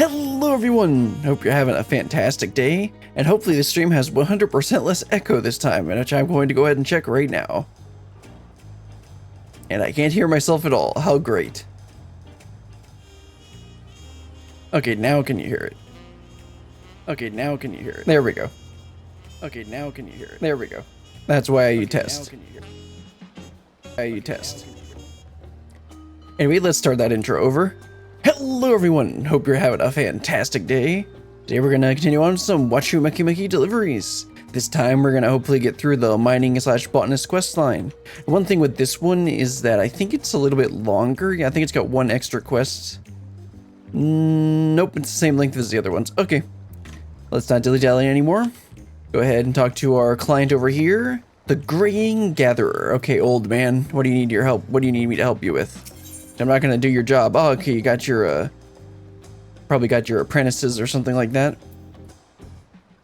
Hello everyone! Hope you're having a fantastic day, and hopefully the stream has 100% less echo this time, which I'm going to go ahead and check right now. And I can't hear myself at all. How great. Okay, now can you hear it? Okay, now can you hear it? There we go. Okay, now can you hear it? There we go. That's why you test. Why you test. Anyway, let's start that intro over. Hello everyone, hope you're having a fantastic day. Today we're gonna continue on with some Wachumeqimeqi Deliveries. This time we're gonna hopefully get through the mining / botanist quest line. One thing with this one is that I think it's a little bit longer. Yeah, I think it's got one extra quest. Nope, it's the same length as the other ones. Okay, let's not dilly-dally anymore. Go ahead and talk to our client over here, the Graying Gatherer. Okay, old man, what do you need your help? What do you need me to help you with? I'm not gonna do your job. Oh, okay, you got your, probably got your apprentices or something like that.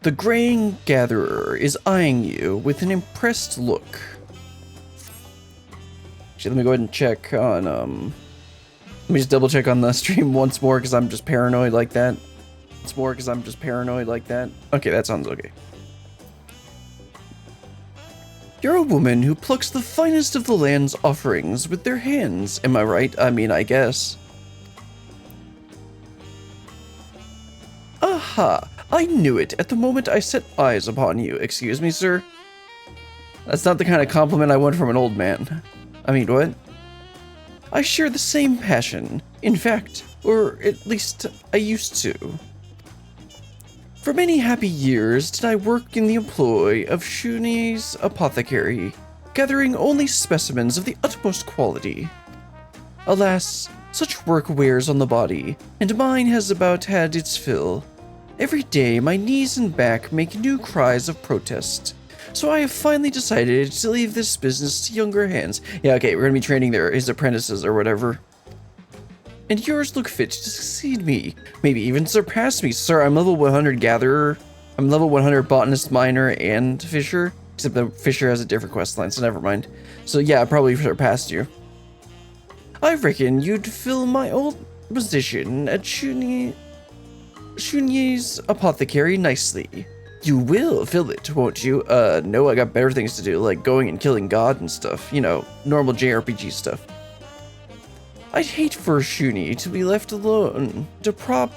The Graying Gatherer is eyeing you with an impressed look. Actually, let me go ahead and check on, let me just double check on the stream once more because I'm just paranoid like that. Okay, that sounds okay. You're a woman who plucks the finest of the land's offerings with their hands, am I right? I mean, I guess. Aha! I knew it at the moment I set eyes upon you. Excuse me, sir? That's not the kind of compliment I want from an old man. I mean, what? I share the same passion. In fact, or at least I used to. For many happy years did I work in the employ of Shunye's Apothecary, gathering only specimens of the utmost quality. Alas, such work wears on the body, and mine has about had its fill. Every day my knees and back make new cries of protest, so I have finally decided to leave this business to younger hands. Yeah, okay, we're gonna be training his apprentices or whatever. And yours look fit to succeed me, maybe even surpass me. Sir, I'm level 100 gatherer. I'm level 100 botanist, miner, and fisher. Except the fisher has a different quest line, so never mind. So yeah, I probably surpassed you. I reckon you'd fill my old position at Shunye's Apothecary nicely. You will fill it, won't you? No, I got better things to do, like going and killing God and stuff. You know, normal JRPG stuff. I'd hate for Shunye to be left alone to prop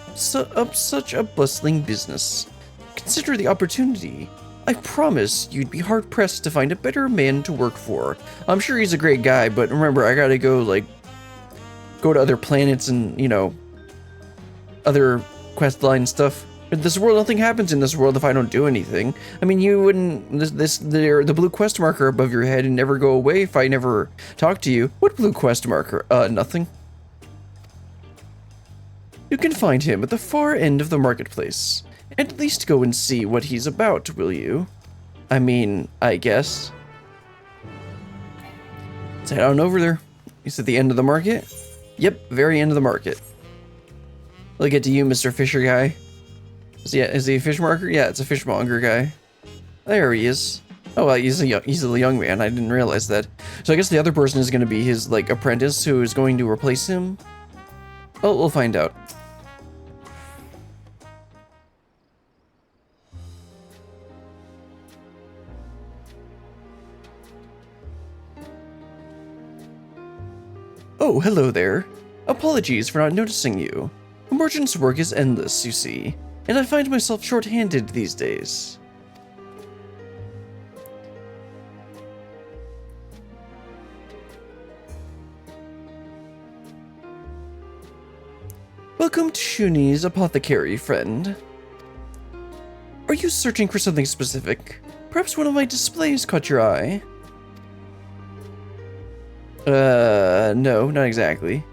up such a bustling business. Consider the opportunity. I promise you'd be hard-pressed to find a better man to work for. I'm sure he's a great guy, but remember, I gotta go, like, go to other planets and, you know, other questline stuff. In this world, nothing happens in this world if I don't do anything. I mean, you wouldn't, the blue quest marker above your head and never go away if I never talk to you. What blue quest marker? Nothing. You can find him at the far end of the marketplace. At least go and see what he's about, will you? I mean, I guess. Let's head on over there. He's at the end of the market? Yep, very end of the market. I'll get to you, Mr. Fisher guy. Is he a fish marker? Yeah, it's a fishmonger guy. There he is. Oh, well, he's a young man. I didn't realize that. So I guess the other person is going to be his, like, apprentice who is going to replace him. Oh, we'll find out. Oh, hello there. Apologies for not noticing you. A merchant's work is endless, you see. And I find myself short-handed these days. Welcome to Shunye's Apothecary, friend. Are you searching for something specific? Perhaps one of my displays caught your eye? No, not exactly.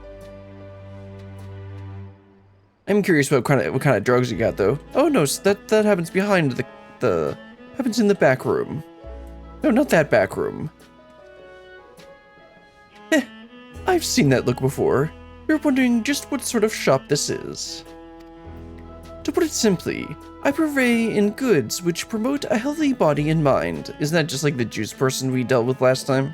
I'm curious what kind of drugs you got though. Oh no, that happens behind the happens in the back room. No, not that back room. I've seen that look before. You're wondering just what sort of shop this is. To put it simply, I purvey in goods which promote a healthy body and mind. Isn't that just like the juice person we dealt with last time?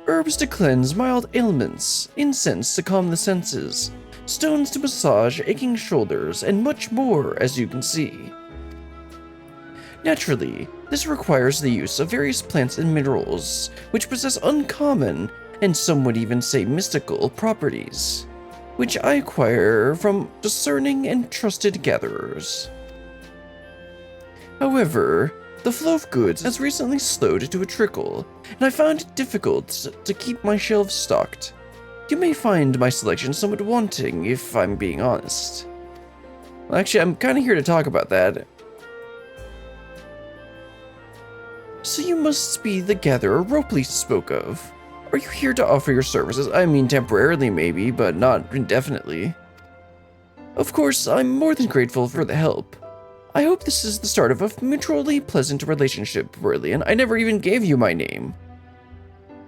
Herbs to cleanse mild ailments, incense to calm the senses, stones to massage aching shoulders, and much more, as you can see. Naturally, this requires the use of various plants and minerals, which possess uncommon, and some would even say mystical, properties, which I acquire from discerning and trusted gatherers. However, the flow of goods has recently slowed to a trickle, and I found it difficult to keep my shelves stocked. You may find my selection somewhat wanting, if I'm being honest. Well, actually, I'm kind of here to talk about that. So you must be the gatherer Ropley spoke of. Are you here to offer your services? I mean, temporarily maybe, but not indefinitely. Of course, I'm more than grateful for the help. I hope this is the start of a mutually pleasant relationship, Brilliant. I never even gave you my name.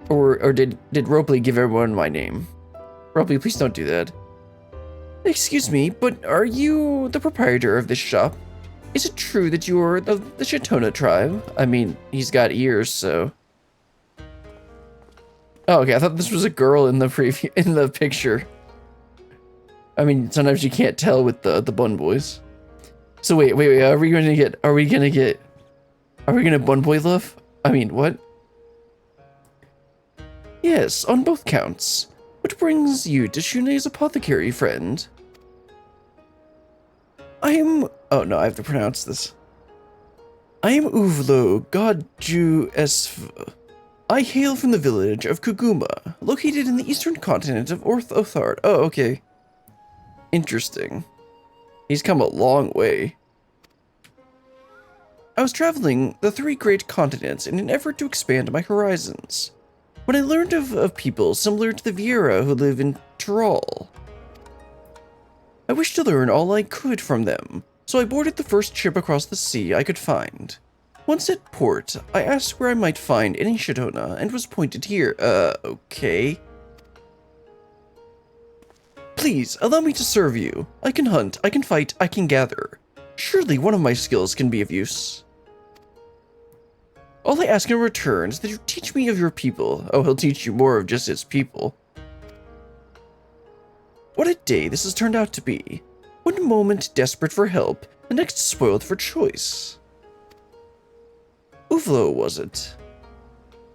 Or did Ropley give everyone my name? Ropley, please don't do that. Excuse me, but are you the proprietor of this shop? Is it true that you are the Shatona tribe? I mean, he's got ears, so... Oh, okay, I thought this was a girl in the picture. I mean, sometimes you can't tell with the bun boys. So wait, are we gonna bun boy love? I mean, what? Yes, on both counts. What brings you to Shunye's apothecary, friend? Oh no, I have to pronounce this. I am Uvlo Godju-esv. I hail from the village of Kuguma, located in the eastern continent of Orthothard. Oh, okay. Interesting. He's come a long way. I was traveling the 3 great continents in an effort to expand my horizons, when I learned of people similar to the Vieira who live in Tyrol. I wished to learn all I could from them, so I boarded the first ship across the sea I could find. Once at port, I asked where I might find any Shatona and was pointed here. Okay. Please, allow me to serve you. I can hunt, I can fight, I can gather. Surely one of my skills can be of use. All I ask in return is that you teach me of your people. Oh, he'll teach you more of just his people. What a day this has turned out to be. One moment desperate for help, the next spoiled for choice. Uvlo, was it?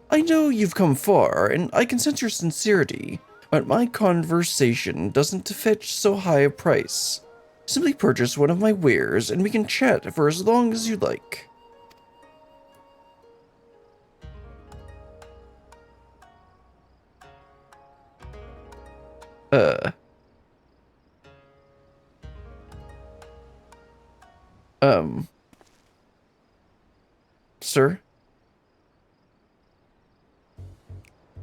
I know you've come far, and I can sense your sincerity, but my conversation doesn't fetch so high a price. Simply purchase one of my wares, and we can chat for as long as you like. Sir?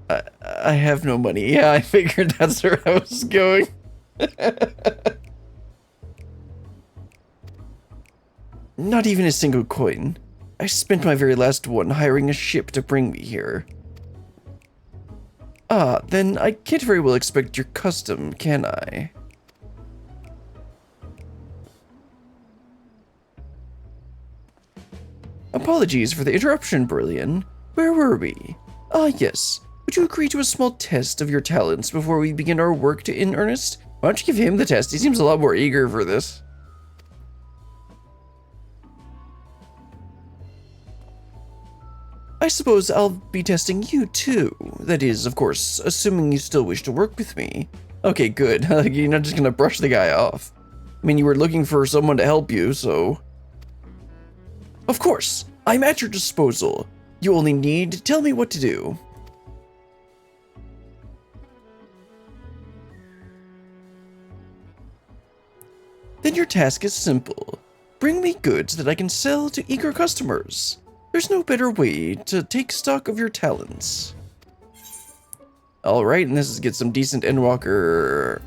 I have no money. Yeah, I figured that's where I was going. Not even a single coin. I spent my very last one hiring a ship to bring me here. Ah, then I can't very well expect your custom, can I? Apologies for the interruption, Brilliant. Where were we? Ah, yes. Would you agree to a small test of your talents before we begin our work in earnest? Why don't you give him the test? He seems a lot more eager for this. I suppose I'll be testing you too. That is, of course, assuming you still wish to work with me. Okay, good. You're not just gonna brush the guy off. I mean, you were looking for someone to help you, so... Of course, I'm at your disposal. You only need to tell me what to do. Then your task is simple. Bring me goods that I can sell to eager customers. There's no better way to take stock of your talents. Alright, and this is get some decent Endwalker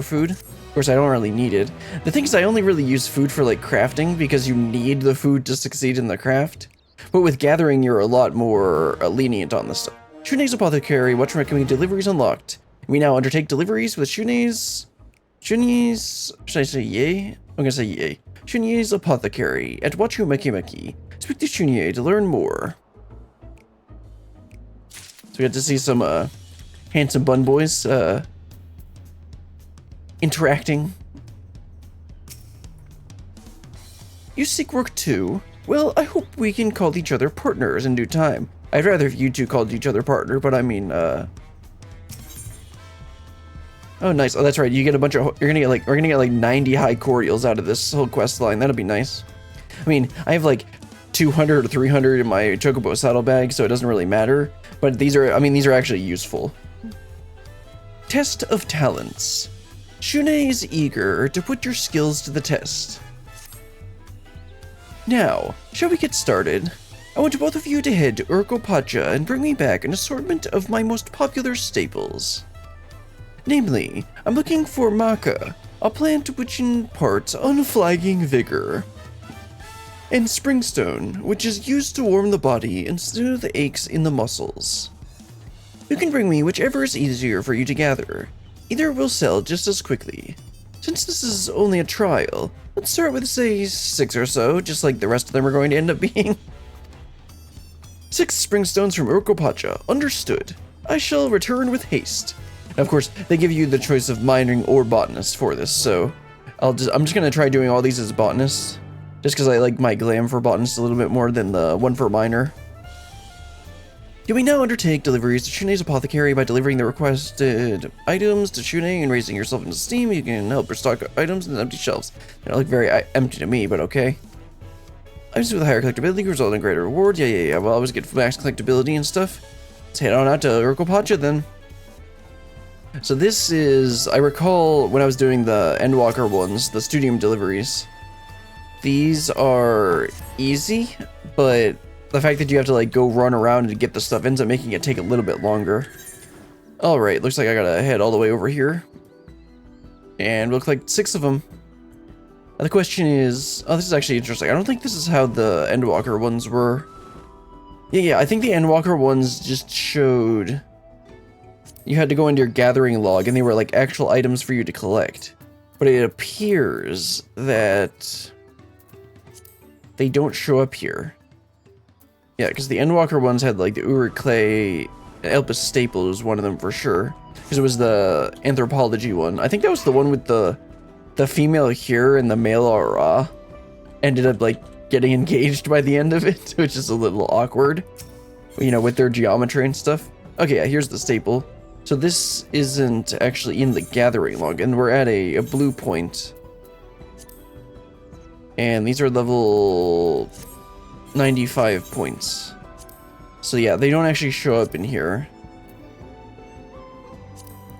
food. Of course, I don't really need it. The thing is, I only really use food for, like, crafting, because you need the food to succeed in the craft. But with gathering, you're a lot more lenient on this stuff. Shunye's Apothecary, Wachumeqimeqi Deliveries unlocked. We now undertake deliveries with Shunye's... Should I say yay? I'm gonna say yay. Shunye's Apothecary at Wachumeqimeqi. Speak to Shunye to learn more. So we got to see some handsome bun boys. interacting. You seek work too? Well, I hope we can call each other partners in due time. I'd rather if you two called each other partner, but I mean, oh, nice. Oh, that's right. You get a bunch of, we're gonna get like 90 high cordials out of this whole quest line. That'll be nice. I mean, I have like 200 or 300 in my chocobo saddlebag, so it doesn't really matter. But these are, I mean, these are actually useful. Test of talents. Shunye is eager to put your skills to the test. Now, shall we get started? I want both of you to head to Urkopacha and bring me back an assortment of my most popular staples. Namely, I'm looking for maca, a plant which imparts unflagging vigor, and springstone, which is used to warm the body and soothe the aches in the muscles. You can bring me whichever is easier for you to gather. Either will sell just as quickly. Since this is only a trial, let's start with, say, 6 or so, just like the rest of them are going to end up being. 6 springstones from Urkopacha. Understood. I shall return with haste. And of course, they give you the choice of mining or botanist for this, so I'm just gonna try doing all these as botanist, just because I like my glam for botanist a little bit more than the one for miner. You may now undertake deliveries to Shunye's Apothecary by delivering the requested items to Shunye and raising yourself into steam. You can help restock items in empty shelves. They don't look very empty to me, but okay. Items with higher collectability result in greater reward. Yeah. Well, I always get max collectability and stuff. Let's head on out to Urkopacha then. So this is, I recall when I was doing the Endwalker ones, the Studium Deliveries. These are easy, but the fact that you have to like go run around and get the stuff ends up making it take a little bit longer. Alright, looks like I gotta head all the way over here. And we'll collect 6 of them. Now the question is, oh, this is actually interesting. I don't think this is how the Endwalker ones were. Yeah, I think the Endwalker ones just showed you had to go into your gathering log and they were like actual items for you to collect. But it appears that they don't show up here. Yeah, because the Endwalker ones had like the Uruk Clay, Elpis Staple was one of them for sure. Because it was the anthropology one. I think that was the one with the female here and the male Ara ended up like getting engaged by the end of it, which is a little awkward. You know, with their geometry and stuff. Okay, yeah, here's the staple. So this isn't actually in the gathering log, and we're at a blue point. And these are level 95 points. So yeah, they don't actually show up in here.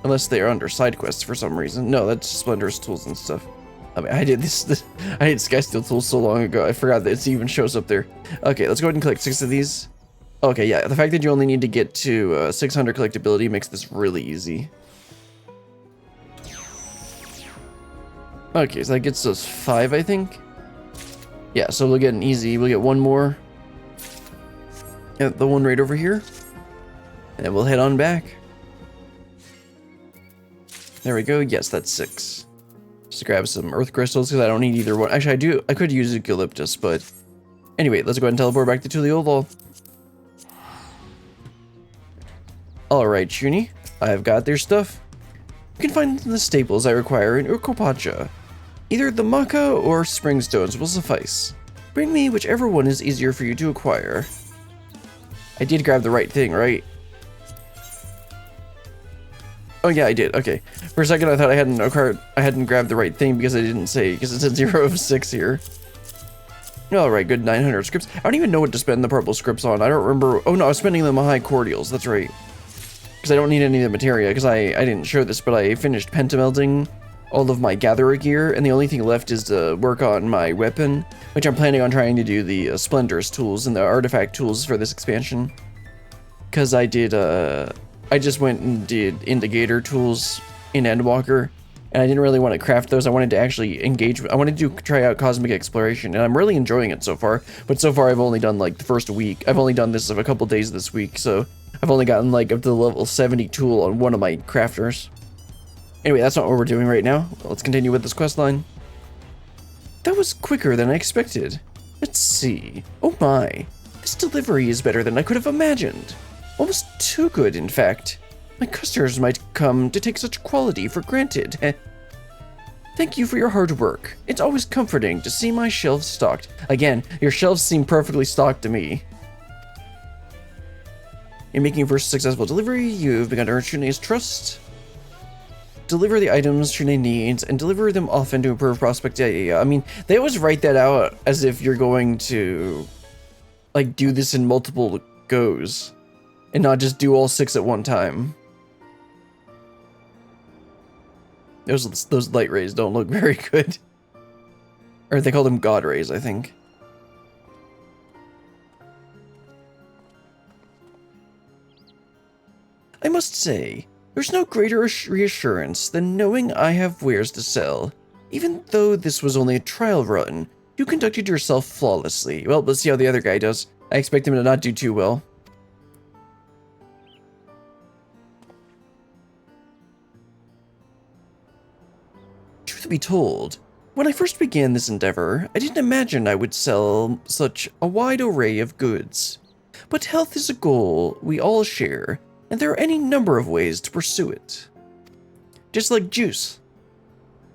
Unless they are under side quests for some reason. No, that's Splendor's tools and stuff. I mean, I did Skysteel tools so long ago, I forgot that it even shows up there. Okay, let's go ahead and collect 6 of these. Okay, yeah, the fact that you only need to get to 600 collectability makes this really easy. Okay, so that gets us 5, I think. Yeah, so we'll get an easy, we'll get 1 more. Yeah, the one right over here. And we'll head on back. There we go, yes, that's 6. Just grab some earth crystals, because I don't need either one. Actually, I could use eucalyptus, but... Anyway, let's go ahead and teleport back to Tuliolol. Alright, Shunye, I've got their stuff. You can find the staples I require in Urkopacha. Either the maca or springstones will suffice. Bring me whichever one is easier for you to acquire. I did grab the right thing, right? Oh yeah, I did. Okay. For a second, I thought I hadn't grabbed the right thing because I didn't say, because it said 0 of 6 here. Alright, good 900 scripts. I don't even know what to spend the purple scripts on. I don't remember. Oh no, I was spending them on high cordials. That's right. Because I don't need any of the materia, because I didn't show this, but I finished pentamelting all of my gatherer gear, and the only thing left is to work on my weapon, which I'm planning on trying to do the Splendor's tools and the artifact tools for this expansion. Because I just went and did Indicator tools in Endwalker, and I didn't really want to craft those. I wanted to actually engage, I wanted to try out cosmic exploration, and I'm really enjoying it so far, but so far I've only done like the first week. I've only done this of a couple days this week, so I've only gotten like up to the level 70 tool on one of my crafters. Anyway, that's not what we're doing right now. Let's continue with this quest line. That was quicker than I expected. Let's see. Oh my. This delivery is better than I could have imagined. Almost too good, in fact. My customers might come to take such quality for granted. Thank you for your hard work. It's always comforting to see my shelves stocked. Again, your shelves seem perfectly stocked to me. In making your first successful delivery, you've begun to earn Shunye's trust. Deliver the items Shunye needs and deliver them often to improve prospect. Yeah. I mean, they always write that out as if you're going to, like, do this in multiple goes and not just do all 6 at one time. Those light rays don't look very good. Or they call them God rays, I think. I must say, there's no greater reassurance than knowing I have wares to sell. Even though this was only a trial run, you conducted yourself flawlessly. Well, let's see how the other guy does. I expect him to not do too well. Truth be told, when I first began this endeavor, I didn't imagine I would sell such a wide array of goods. But health is a goal we all share, and there are any number of ways to pursue it. Just like juice.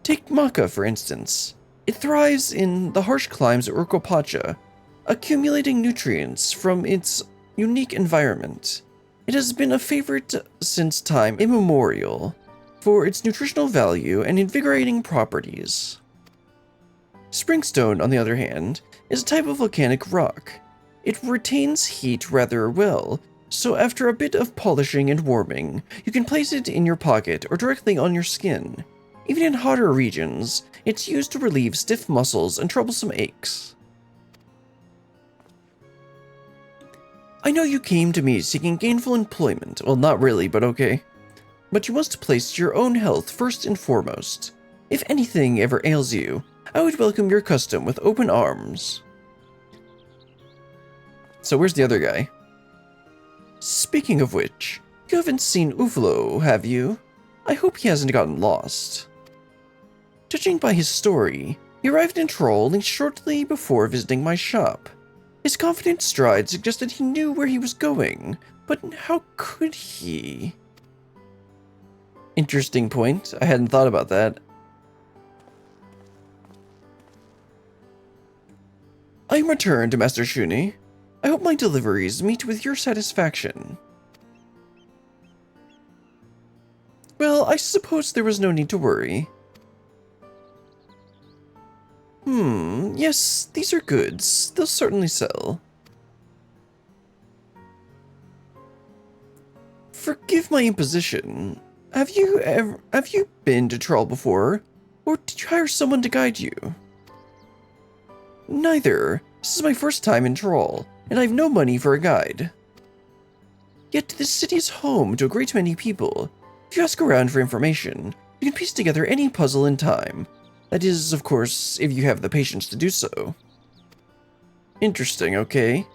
Take maca, for instance. It thrives in the harsh climes of Urkopacha, accumulating nutrients from its unique environment. It has been a favorite since time immemorial for its nutritional value and invigorating properties. Springstone, on the other hand, is a type of volcanic rock. It retains heat rather well, so after a bit of polishing and warming, you can place it in your pocket or directly on your skin. Even in hotter regions, it's used to relieve stiff muscles and troublesome aches. I know you came to me seeking gainful employment. Well, not really, but okay. But you must place your own health first and foremost. If anything ever ails you, I would welcome your custom with open arms. So where's the other guy? Speaking of which, you haven't seen Uvlo, have you? I hope he hasn't gotten lost. Judging by his story, he arrived in Troll only shortly before visiting my shop. His confident stride suggested he knew where he was going, but how could he? Interesting point. I hadn't thought about that. I am returned, Master Shunye. I hope my deliveries meet with your satisfaction. Well, I suppose there was no need to worry. Yes, these are goods. They'll certainly sell. Forgive my imposition. Have you been to Troll before? Or did you hire someone to guide you? Neither. This is my first time in Troll, and I have no money for a guide. Yet this city is home to a great many people. If you ask around for information, you can piece together any puzzle in time. That is, of course, if you have the patience to do so. Interesting, okay.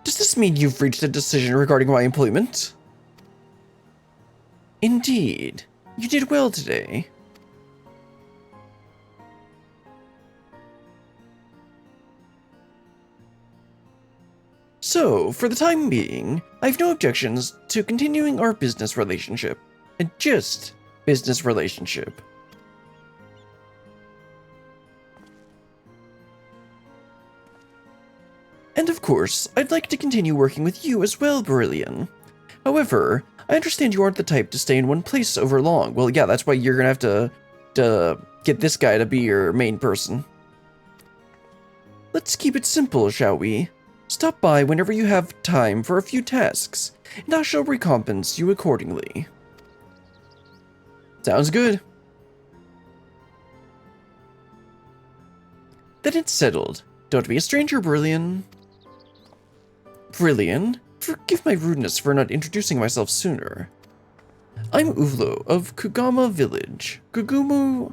Does this mean you've reached a decision regarding my employment? Indeed. You did well today. So, for the time being, I have no objections to continuing our business relationship. And just business relationship. And of course, I'd like to continue working with you as well, Brillian. However, I understand you aren't the type to stay in one place over long. Well, yeah, that's why you're gonna have to get this guy to be your main person. Let's keep it simple, shall we? Stop by whenever you have time for a few tasks, and I shall recompense you accordingly. Sounds good. Then it's settled. Don't be a stranger, Brillian. Brillian? Forgive my rudeness for not introducing myself sooner. I'm Uvlo of Kugama Village. Kuguma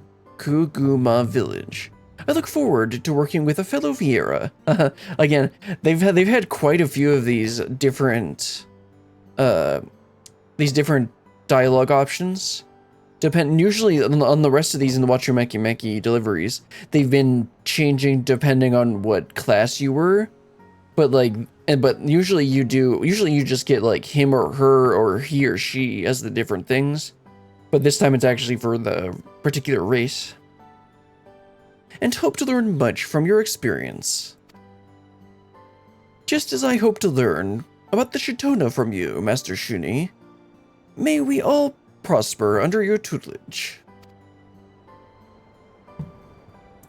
Village. I look forward to working with a fellow Vieira. Again, they've had quite a few of these different dialogue options. Usually on the rest of these in the Wachumeqimeqi deliveries, they've been changing depending on what class you were. But usually you just get like him or her or he or she as the different things. But this time it's actually for the particular race. And hope to learn much from your experience. Just as I hope to learn about the Shitona from you, Master Shunye. May we all prosper under your tutelage.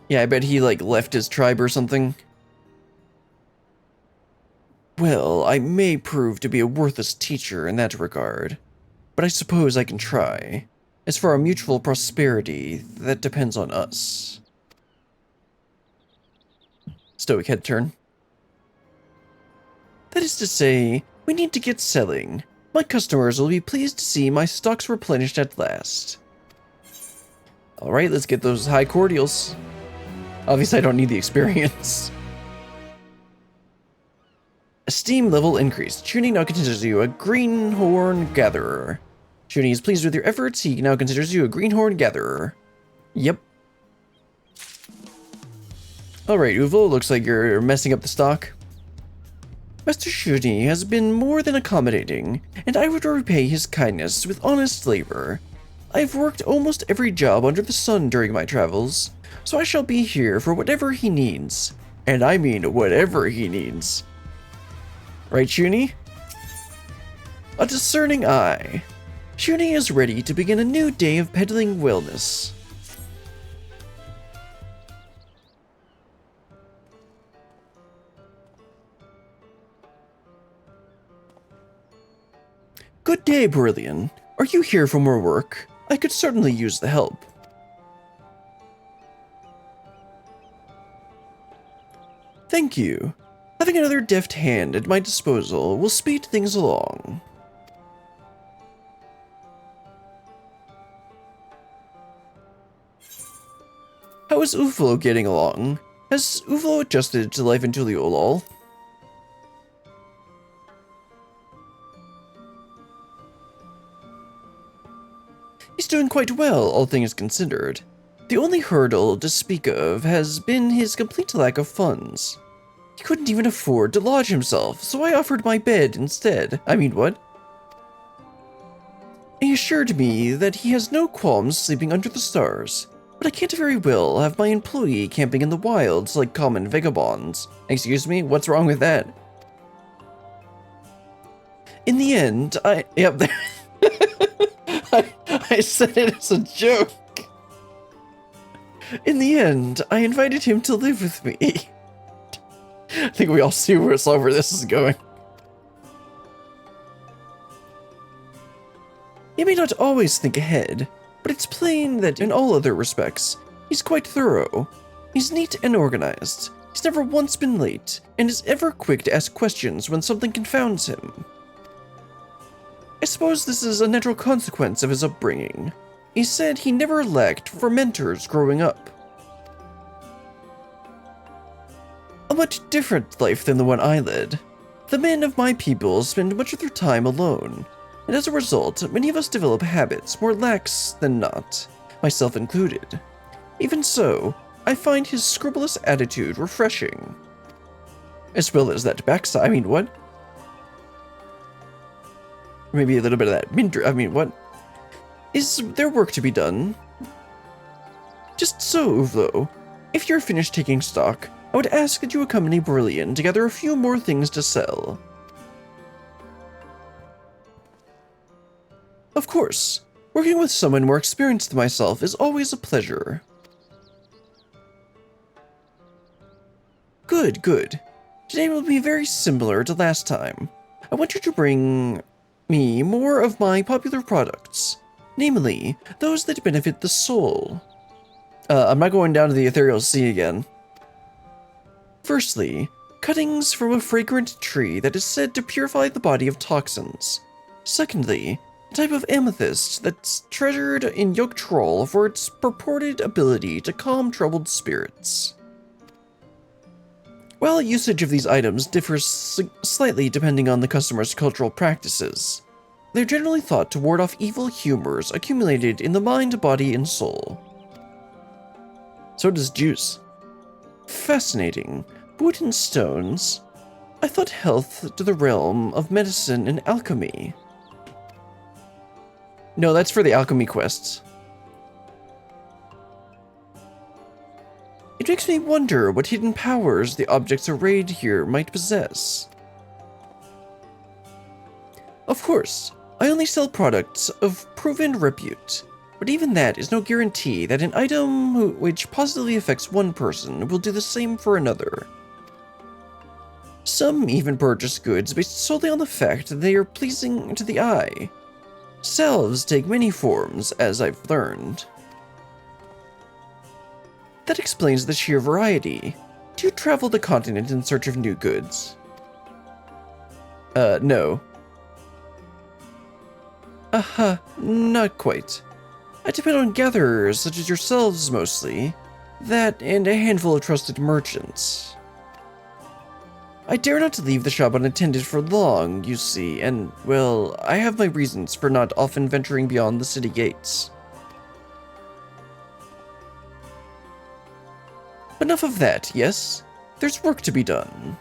Yeah, I bet he, like, left his tribe or something. Well, I may prove to be a worthless teacher in that regard, but I suppose I can try. As for our mutual prosperity, that depends on us. Stoic head turn. That is to say, we need to get selling. My customers will be pleased to see my stocks replenished at last. Alright, let's get those high cordials. Obviously, I don't need the experience. Esteem level increased. Shunye now considers you a greenhorn gatherer. Shunye is pleased with your efforts. He now considers you a greenhorn gatherer. Yep. Alright, Uvo, looks like you're messing up the stock. Master Shunye has been more than accommodating, and I would repay his kindness with honest labor. I've worked almost every job under the sun during my travels, so I shall be here for whatever he needs. And I mean whatever he needs. Right, Shunye? A discerning eye. Shunye is ready to begin a new day of peddling wellness. Good day, Brilliant. Are you here for more work? I could certainly use the help. Thank you. Having another deft hand at my disposal will speed things along. How is Uflo getting along? Has Uflo adjusted to life in Tuliolol? He's doing quite well, all things considered. The only hurdle to speak of has been his complete lack of funds. He couldn't even afford to lodge himself, so I offered my bed instead. I mean, what? He assured me that he has no qualms sleeping under the stars, but I can't very well have my employee camping in the wilds like common vagabonds. Excuse me, what's wrong with that? In the end, Yep, I said it as a joke. In the end, I invited him to live with me. I think we all see where this is going. He may not always think ahead, but it's plain that in all other respects, he's quite thorough. He's neat and organized. He's never once been late, and is ever quick to ask questions when something confounds him. I suppose this is a natural consequence of his upbringing. He said he never lacked for mentors growing up. A much different life than the one I led. The men of my people spend much of their time alone, and as a result, many of us develop habits more lax than not, myself included. Even so, I find his scrupulous attitude refreshing. As well as that backside, I mean, what? Maybe a little bit of that what? Is there work to be done? Just so, Uvlo. If you're finished taking stock, I would ask that you accompany Brilliant to gather a few more things to sell. Of course, working with someone more experienced than myself is always a pleasure. Good, good. Today will be very similar to last time. I want you to bring me more of my popular products, namely, those that benefit the soul. I'm not going down to the ethereal sea again. Firstly, cuttings from a fragrant tree that is said to purify the body of toxins. Secondly, a type of amethyst that's treasured in Yok Troll for its purported ability to calm troubled spirits. While usage of these items differs slightly depending on the customer's cultural practices, they're generally thought to ward off evil humors accumulated in the mind, body, and soul. So does juice. Fascinating. Wood and stones. I thought health to the realm of medicine and alchemy. No, that's for the alchemy quests. It makes me wonder what hidden powers the objects arrayed here might possess. Of course, I only sell products of proven repute, but even that is no guarantee that an item which positively affects one person will do the same for another. Some even purchase goods based solely on the fact that they are pleasing to the eye. Salves take many forms, as I've learned. That explains the sheer variety. Do you travel the continent in search of new goods? No. Not quite. I depend on gatherers such as yourselves mostly. That and a handful of trusted merchants. I dare not to leave the shop unattended for long, you see, and, well, I have my reasons for not often venturing beyond the city gates. Enough of that, yes? There's work to be done.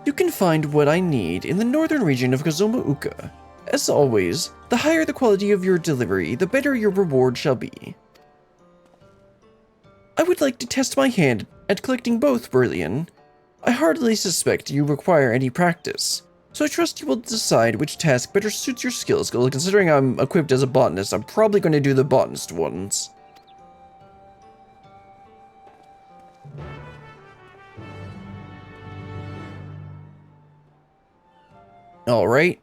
You can find what I need in the northern region of Kozama'uka. As always, the higher the quality of your delivery, the better your reward shall be. I would like to test my hand at collecting both, Berlian. I hardly suspect you require any practice, so I trust you will decide which task better suits your skills. Considering I'm equipped as a botanist, I'm probably going to do the botanist ones. Alright.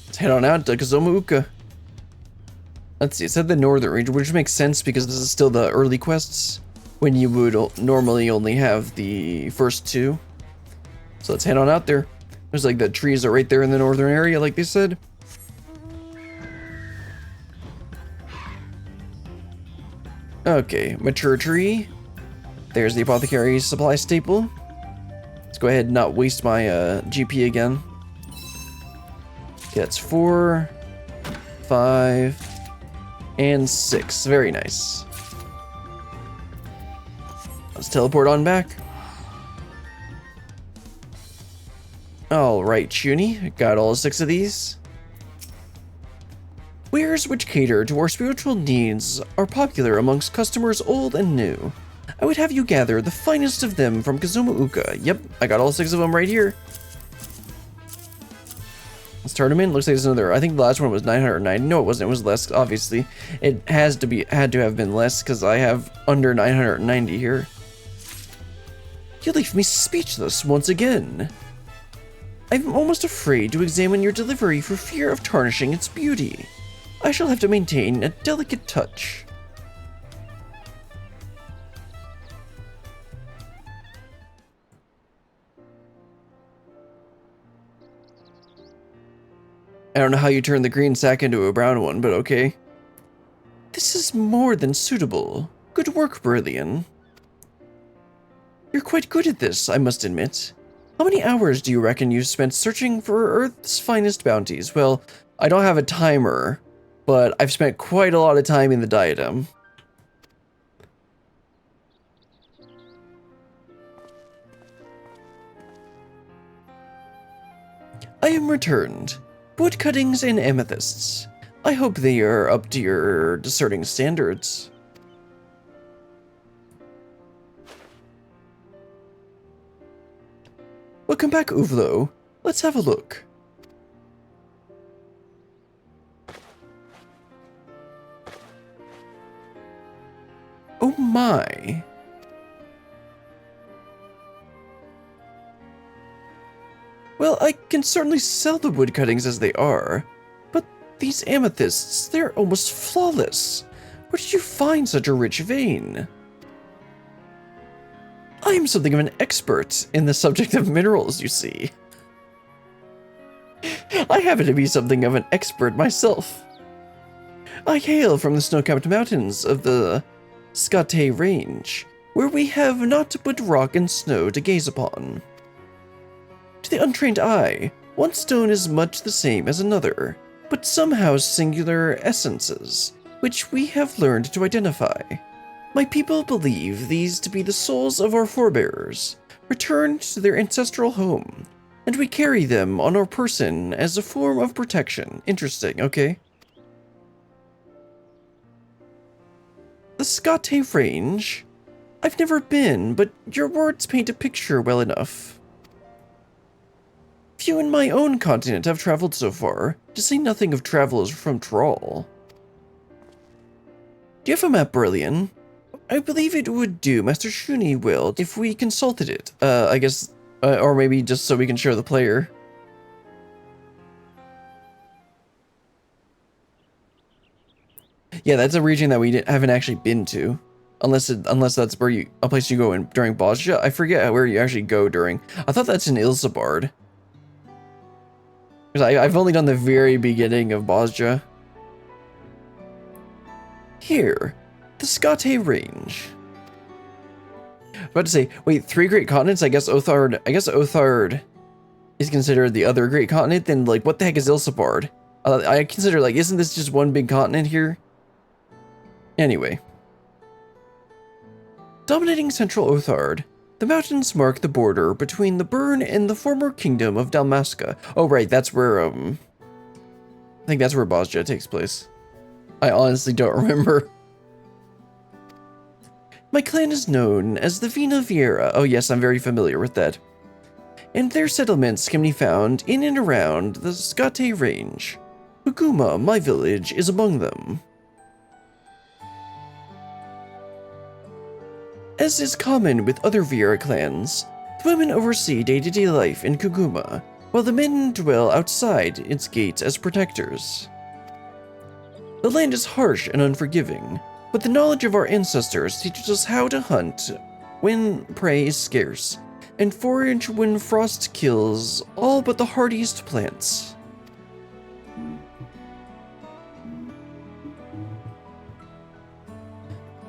Let's head on out to Kozama'uka. Let's see, it said the northern region, which makes sense because this is still the early quests, when you would normally only have the first two. So let's head on out there. There's like the trees are right there in the northern area, like they said. Okay, mature tree. There's the Apothecary supply staple. Let's go ahead and not waste my GP again. Okay, that's 4, 5, and 6. Very nice. Let's teleport on back. Alright, Shunye. Got all 6 of these. Wares which cater to our spiritual needs are popular amongst customers old and new. I would have you gather the finest of them from Kozama'uka. Yep, I got all 6 of them right here. Let's turn them in. Looks like there's another. I think the last one was 990. No, it wasn't. It was less, obviously. It had to have been less because I have under 990 here. You leave me speechless once again. I'm almost afraid to examine your delivery for fear of tarnishing its beauty. I shall have to maintain a delicate touch. I don't know how you turn the green sack into a brown one, but okay. This is more than suitable. Good work, Berlian. You're quite good at this, I must admit. How many hours do you reckon you've spent searching for Earth's finest bounties? Well, I don't have a timer, but I've spent quite a lot of time in the diadem. I am returned. Wood cuttings and amethysts. I hope they are up to your discerning standards. Welcome back, Uvlo. Let's have a look. Oh my. Well, I can certainly sell the wood cuttings as they are, but these amethysts, they're almost flawless. Where did you find such a rich vein? I am something of an expert in the subject of minerals, you see. I happen to be something of an expert myself. I hail from the snow-capped mountains of the Skate Range, where we have naught but rock and snow to gaze upon. To the untrained eye, one stone is much the same as another, but some house singular essences, which we have learned to identify. My people believe these to be the souls of our forebears, returned to their ancestral home, and we carry them on our person as a form of protection. Interesting, okay. The Scate Range? I've never been, but your words paint a picture well enough. Few in my own continent have traveled so far, to say nothing of travelers from Thrall. Do you have a map, Brillian? I believe it would do. Master Shunye will, if we consulted it. I guess, or maybe just so we can show the player. Yeah, that's a region that we haven't actually been to. Unless that's where a place you go in during Bosja. I forget where you actually go during. I thought that's in Ilsabard. Because I've only done the very beginning of Bosja. Here, the Scate Range. About to say, wait, 3 great continents? I guess Othard is considered the other great continent. Then, like, what the heck is Ilsabard? I consider, like, isn't this just one big continent here? Anyway. Dominating central Othard, the mountains mark the border between the Burn and the former kingdom of Dalmasca. Oh, right, that's where, I think that's where Bosja takes place. I honestly don't remember. My clan is known as the Vina Viera. Oh yes, I'm very familiar with that. And their settlements can be found in and around the Scate Range. Huguma, my village, is among them. As is common with other Viera clans, the women oversee day-to-day life in Kuguma, while the men dwell outside its gates as protectors. The land is harsh and unforgiving, but the knowledge of our ancestors teaches us how to hunt when prey is scarce, and forage when frost kills all but the hardiest plants.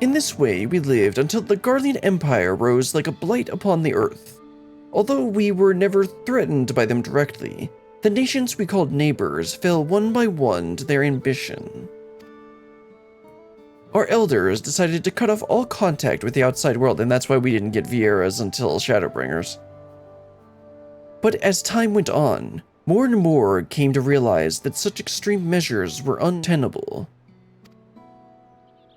In this way, we lived until the Garlean Empire rose like a blight upon the earth. Although we were never threatened by them directly, the nations we called neighbors fell one by one to their ambition. Our elders decided to cut off all contact with the outside world, and that's why we didn't get Vieras until Shadowbringers. But as time went on, more and more came to realize that such extreme measures were untenable.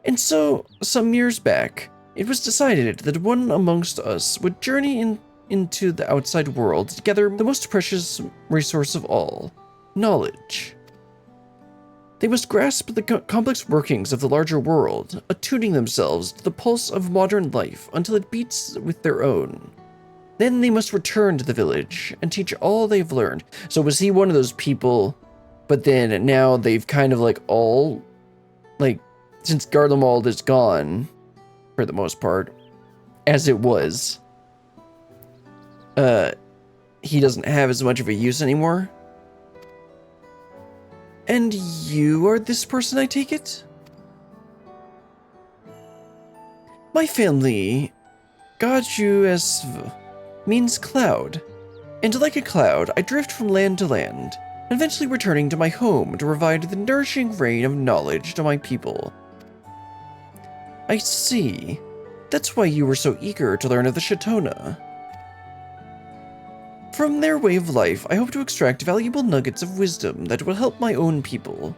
And so, some years back, it was decided that one amongst us would journey into the outside world to gather the most precious resource of all, knowledge. They must grasp the complex workings of the larger world, attuning themselves to the pulse of modern life until it beats with their own. Then they must return to the village and teach all they've learned. So was he one of those people, but then now they've kind of like all, like, since Garlemald is gone, for the most part, as it was, he doesn't have as much of a use anymore? And you are this person, I take it? My family, Wachumeqimeqi, means cloud. And like a cloud, I drift from land to land, eventually returning to my home to provide the nourishing rain of knowledge to my people. I see. That's why you were so eager to learn of the Shatona. From their way of life, I hope to extract valuable nuggets of wisdom that will help my own people.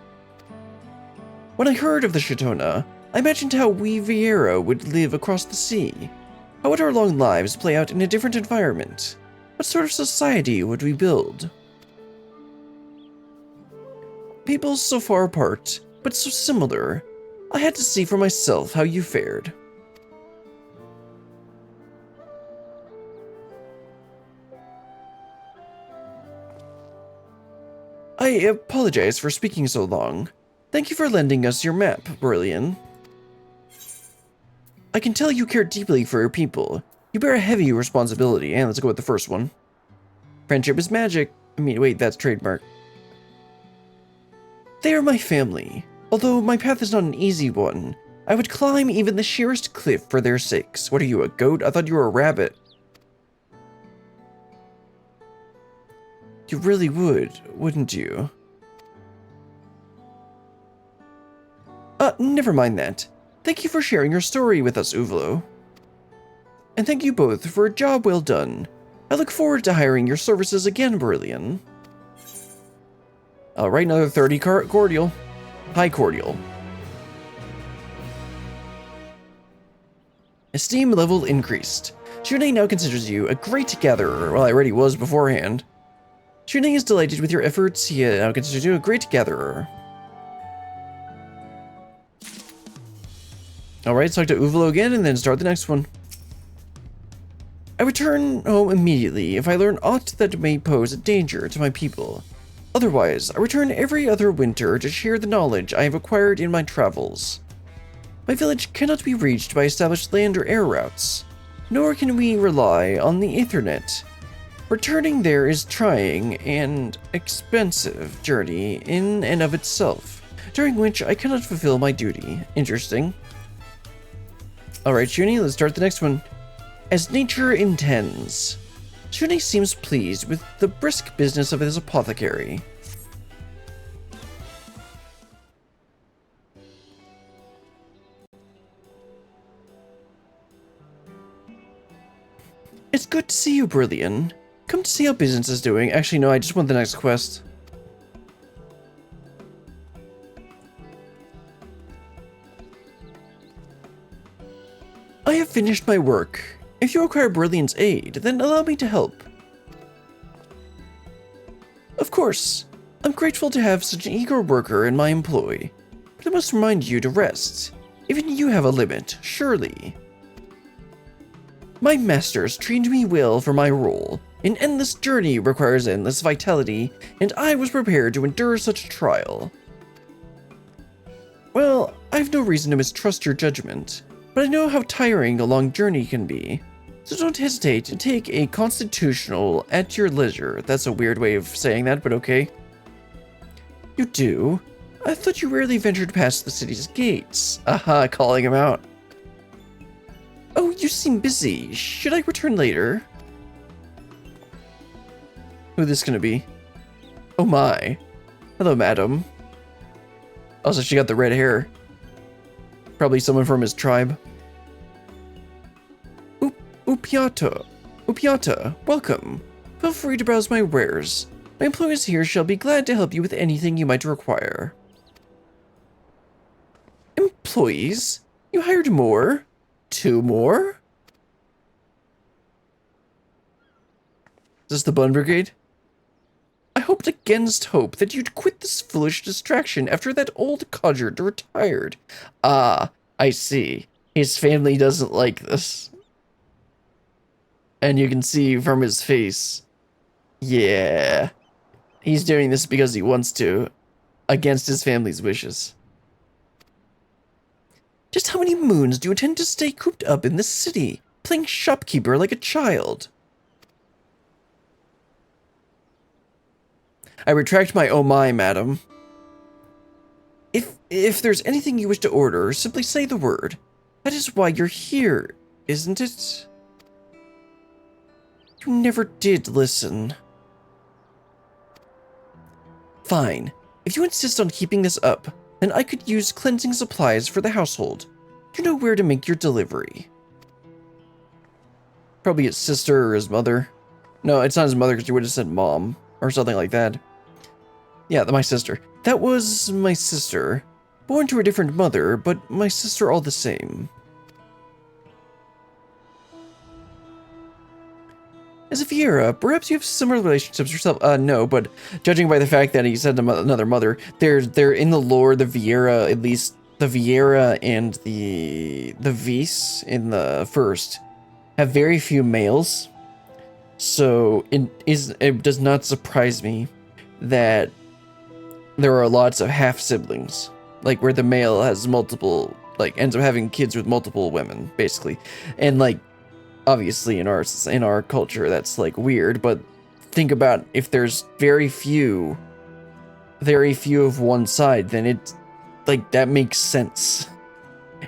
When I heard of the Shatona, I imagined how we Viera would live across the sea. How would our long lives play out in a different environment? What sort of society would we build? People so far apart, but so similar. I had to see for myself how you fared. I apologize for speaking so long. Thank you for lending us your map, Brillian. I can tell you care deeply for your people. You bear a heavy responsibility, and let's go with the first one. Friendship is magic. I mean, wait, that's trademark. They are my family. Although my path is not an easy one, I would climb even the sheerest cliff for their sakes. What are you, a goat? I thought you were a rabbit. You really would, wouldn't you? Never mind that. Thank you for sharing your story with us, Uvlo. And thank you both for a job well done. I look forward to hiring your services again, Brillian. Alright, another 30 cordial. High cordial. Esteem level increased. Shunye now considers you a great gatherer. Well, I already was beforehand. Shunye is delighted with your efforts. He now considers you a great gatherer. Alright, talk to Uvalo again and then start the next one. I return home immediately if I learn aught that may pose a danger to my people. Otherwise, I return every other winter to share the knowledge I have acquired in my travels. My village cannot be reached by established land or air routes, nor can we rely on the Ethernet. Returning there is trying and expensive journey in and of itself, during which I cannot fulfill my duty. Interesting. Alright, Shunye, let's start the next one. As nature intends. Shunye seems pleased with the brisk business of his apothecary. It's good to see you, Brillian. Come to see how business is doing. Actually, no, I just want the next quest. I have finished my work. If you require Brillian's aid, then allow me to help. Of course. I'm grateful to have such an eager worker in my employ. But I must remind you to rest. Even you have a limit, surely. My masters trained me well for my role. An endless journey requires endless vitality, and I was prepared to endure such a trial. Well, I've no reason to mistrust your judgment, but I know how tiring a long journey can be. So don't hesitate to take a constitutional at your leisure. That's a weird way of saying that, but okay. You do? I thought you rarely ventured past the city's gates. Aha, calling him out. Oh, you seem busy. Should I return later? Who this gonna be? Oh my. Hello, madam. Also, she got the red hair. Probably someone from his tribe. Upiata, welcome. Feel free to browse my wares. My employees here shall be glad to help you with anything you might require. Employees? You hired more? 2 more? Is this the Bun Brigade? I hoped against hope that you'd quit this foolish distraction after that old codger retired. Ah, I see. His family doesn't like this. And you can see from his face, yeah, he's doing this because he wants to, against his family's wishes. Just how many moons do you intend to stay cooped up in this city, playing shopkeeper like a child? I retract my oh my, madam. If there's anything you wish to order, simply say the word. That is why you're here, isn't it? You never did listen. Fine. If you insist on keeping this up, then I could use cleansing supplies for the household. You know where to make your delivery. Probably his sister or his mother. No, it's not his mother because you would have said mom or something like that. Yeah, my sister. That was my sister. Born to a different mother, but my sister all the same. As a Vieira, perhaps you have similar relationships yourself. No, but judging by the fact that he said another mother, they're in the lore, the Vieira, at least the Vieira and the Vis in the first, have very few males. So it does not surprise me that there are lots of half siblings, like where the male has multiple, like ends up having kids with multiple women, basically, and like. Obviously, in our culture, that's like weird. But think about if there's very few of one side, then it, like that makes sense,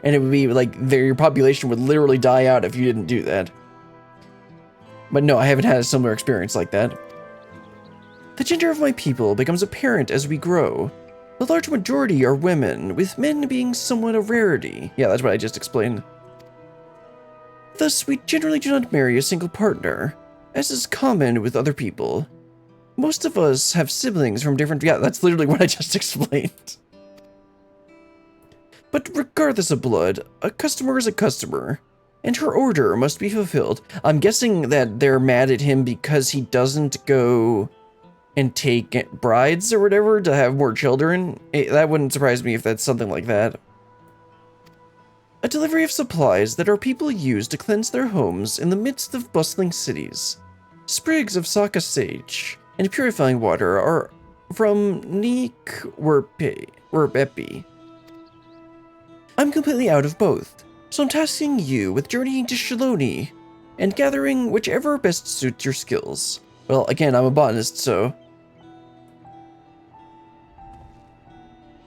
and it would be like your population would literally die out if you didn't do that. But no, I haven't had a similar experience like that. The gender of my people becomes apparent as we grow. The large majority are women, with men being somewhat a rarity. Yeah, that's what I just explained. Thus, we generally do not marry a single partner. As is common with other people, most of us have siblings from different... Yeah, that's literally what I just explained. But regardless of blood, a customer is a customer, and her order must be fulfilled. I'm guessing that they're mad at him because he doesn't go and take brides or whatever to have more children. That wouldn't surprise me if that's something like that. A delivery of supplies that our people use to cleanse their homes in the midst of bustling cities. Sprigs of Saka sage and purifying water are from Werpepi. I'm completely out of both, so I'm tasking you with journeying to Shunye and gathering whichever best suits your skills. Well, again, I'm a botanist, so...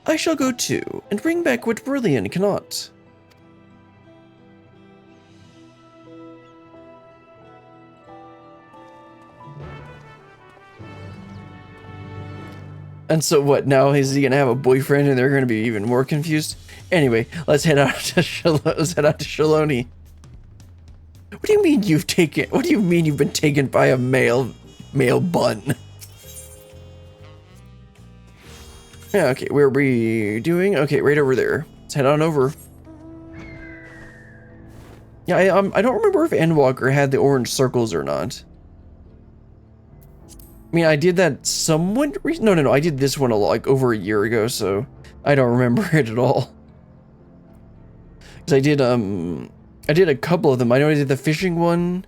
I shall go too, and bring back what Brilliant cannot. And so what, now is he gonna have a boyfriend and they're gonna be even more confused? Anyway, let's head out to Shunye. What do you mean you've been taken by a male bun? Yeah, okay, where are we doing? Okay, right over there. Let's head on over. Yeah, I don't remember if Endwalker had the orange circles or not. I mean, I did that somewhat no, I did this one like over a year ago, so I don't remember it at all. Because I did a couple of them. I know I did the fishing one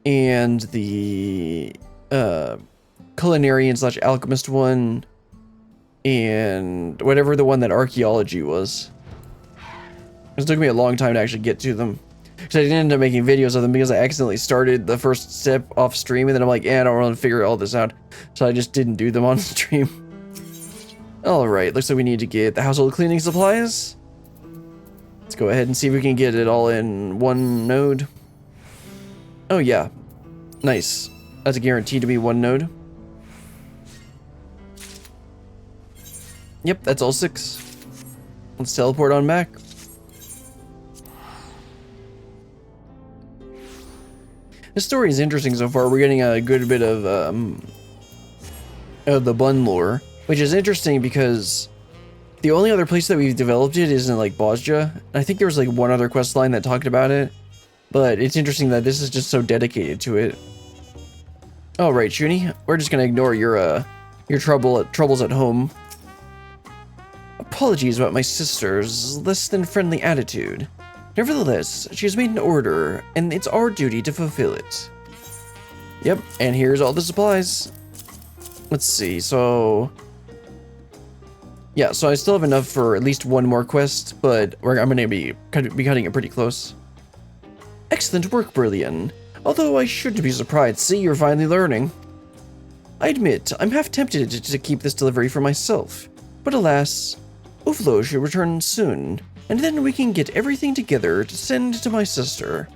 and the culinarian / alchemist one and whatever the one that archaeology was. It took me a long time to actually get to them. Because I didn't end up making videos of them because I accidentally started the first step off stream and then I'm like, I don't want to figure all this out. So I just didn't do them on stream. Alright, looks like we need to get the household cleaning supplies. Let's go ahead and see if we can get it all in one node. Oh yeah, nice. That's a guarantee to be one node. Yep, that's all 6. Let's teleport on back. This story is interesting so far. We're getting a good bit of the bun lore, which is interesting because the only other place that we've developed it is in like Bosja. I think there was like one other quest line that talked about it, but it's interesting that this is just so dedicated to it. All right, Shunye, we're just gonna ignore your troubles at home. Apologies about my sister's less than friendly attitude. Nevertheless, she has made an order, and it's our duty to fulfill it. Yep, and here's all the supplies. Let's see, so... Yeah, so I still have enough for at least one more quest, but I'm going to be cutting it pretty close. Excellent work, Brilliant. Although I shouldn't be surprised to see you're finally learning. I admit, I'm half tempted to keep this delivery for myself, but alas, Uflo should return soon. And then we can get everything together to send to my sister.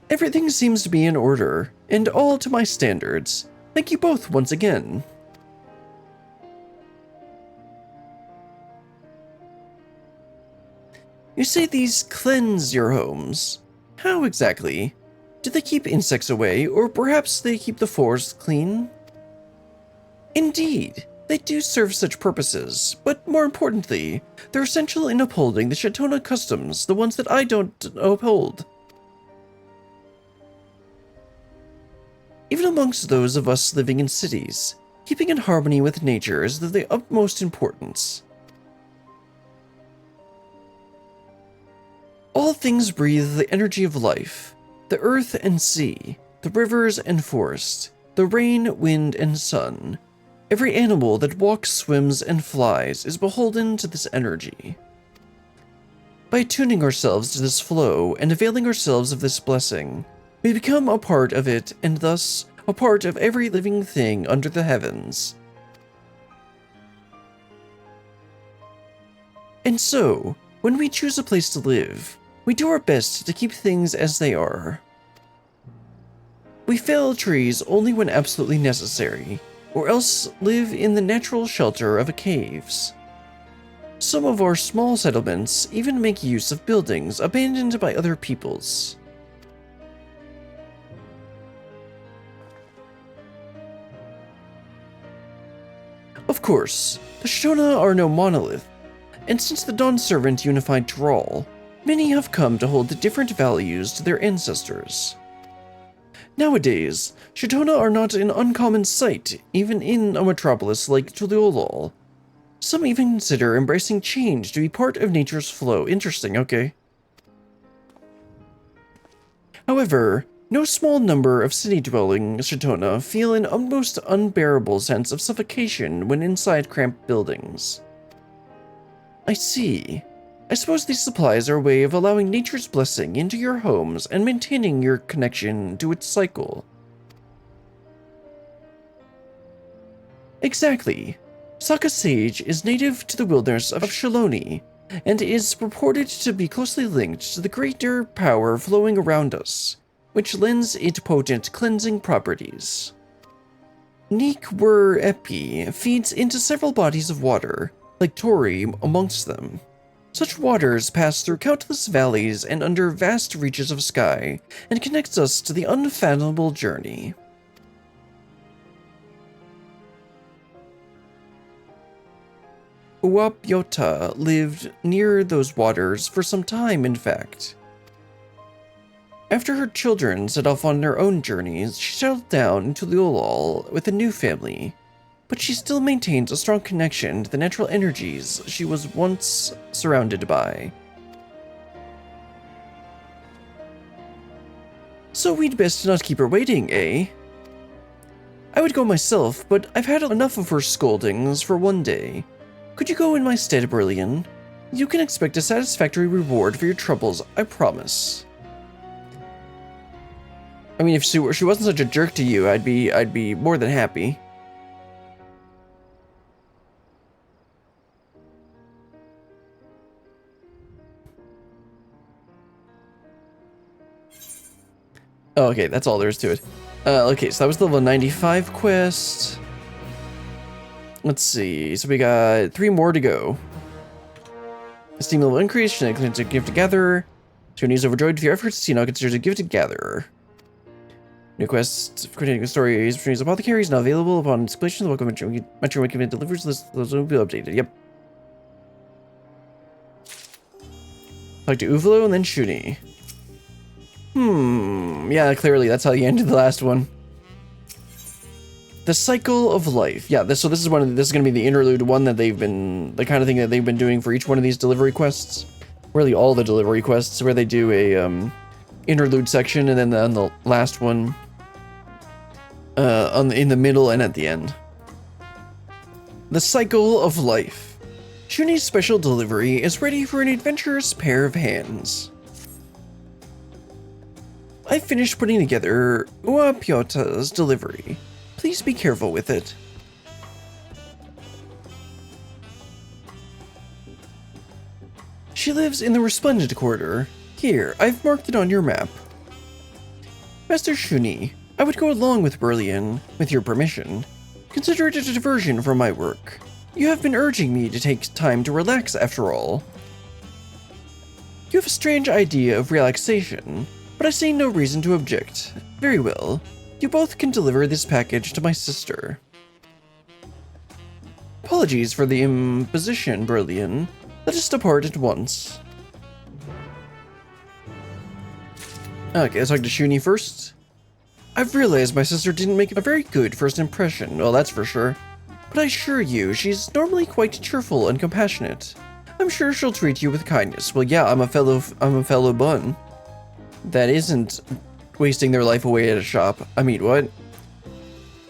Everything seems to be in order, and all to my standards. Thank you both once again. You say these cleanse your homes. How exactly? Do they keep insects away, or perhaps they keep the forest clean? Indeed, they do serve such purposes, but more importantly, they're essential in upholding the Shatona customs, the ones that I don't uphold. Even amongst those of us living in cities, keeping in harmony with nature is of the utmost importance. All things breathe the energy of life, the earth and sea, the rivers and forest, the rain, wind, and sun. Every animal that walks, swims, and flies is beholden to this energy. By attuning ourselves to this flow and availing ourselves of this blessing, we become a part of it and thus a part of every living thing under the heavens. And so, when we choose a place to live, we do our best to keep things as they are. We fell trees only when absolutely necessary, or else live in the natural shelter of caves. Some of our small settlements even make use of buildings abandoned by other peoples. Of course, the Shona are no monolith, and since the Dawn Servant unified Thrall, many have come to hold different values to their ancestors. Nowadays, Shona are not an uncommon sight, even in a metropolis like Tuliolol. Some even consider embracing change to be part of nature's flow. Interesting, okay. However, no small number of city-dwelling Shona feel an almost unbearable sense of suffocation when inside cramped buildings. I see. I suppose these supplies are a way of allowing nature's blessing into your homes and maintaining your connection to its cycle. Exactly. Saka Sage is native to the wilderness of Shaloni, and is purported to be closely linked to the greater power flowing around us, which lends it potent cleansing properties. Neek-Wer Epi feeds into several bodies of water, like Tori amongst them. Such waters pass through countless valleys and under vast reaches of sky, and connects us to the unfathomable journey. Uapyota lived near those waters for some time, in fact. After her children set off on their own journeys, she settled down into Liolol with a new family, but she still maintains a strong connection to the natural energies she was once surrounded by. So we'd best not keep her waiting, eh? I would go myself, but I've had enough of her scoldings for one day. Could you go in my stead, Brillian? You can expect a satisfactory reward for your troubles, I promise. I mean, if she wasn't such a jerk to you, I'd be more than happy. Oh, okay, that's all there is to it. Okay, so that was the level 95 quest. Let's see, so we got 3 more to go. Esteem level increase, Shunye considers a gift to gather. Shunye is overjoyed with your efforts, Shunye considers a gift to gather. New quest, continuing stories, Shunye's Apothecary is now available upon completion of the Wachumeqimeqi Deliveries list will be updated, yep. Talk to Uvalo and then Shunye. Yeah, clearly that's how you ended the last one. The cycle of life. Yeah, this is going to be the interlude one that they've been, the kind of thing that they've been doing for each one of these delivery quests. Really all the delivery quests, where they do a interlude section and then on the last one in the middle and at the end. The cycle of life. Shunye's special delivery is ready for an adventurous pair of hands. I finished putting together Uapyota's delivery. Please be careful with it. She lives in the Resplendent Quarter. Here, I've marked it on your map. Master Shunye, I would go along with Brillian, with your permission. Consider it a diversion from my work. You have been urging me to take time to relax after all. You have a strange idea of relaxation, but I see no reason to object. Very well. You both can deliver this package to my sister. Apologies for the imposition, Brillian. Let us depart at once. Okay, let's talk to Shunye first. I've realized my sister didn't make a very good first impression, well that's for sure. But I assure you, she's normally quite cheerful and compassionate. I'm sure she'll treat you with kindness. Well yeah, I'm a fellow bun. That isn't wasting their life away at a shop. I mean, what?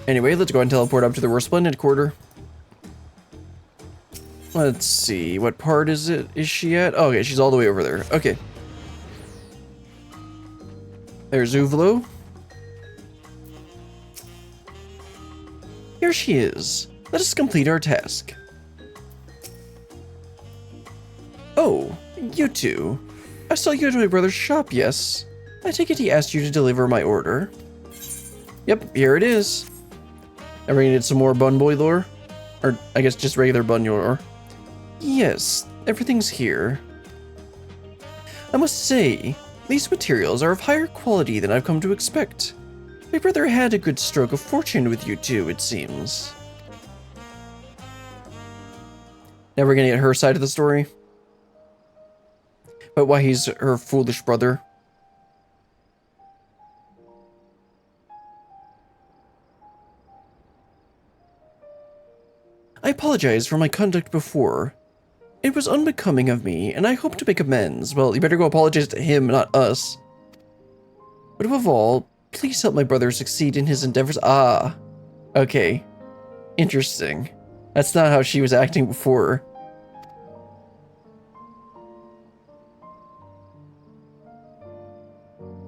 Anyway, let's go and teleport up to the Resplendent Quarter. Let's see, what part is she at? Oh, okay, she's all the way over there. Okay. There's Uvalo. Here she is. Let us complete our task. Oh, you two. I saw you at my brother's shop, yes. I take it he asked you to deliver my order. Yep, here it is. Ever needed some more bun boy lore? Or, I guess just regular bun lore. Yes, everything's here. I must say, these materials are of higher quality than I've come to expect. My brother had a good stroke of fortune with you two, it seems. Never gonna get her side of the story? But why he's her foolish brother? I apologize for my conduct before. It was unbecoming of me, and I hope to make amends. Well, you better go apologize to him, not us. But above all, please help my brother succeed in his endeavors. Ah, okay. Interesting. That's not how she was acting before.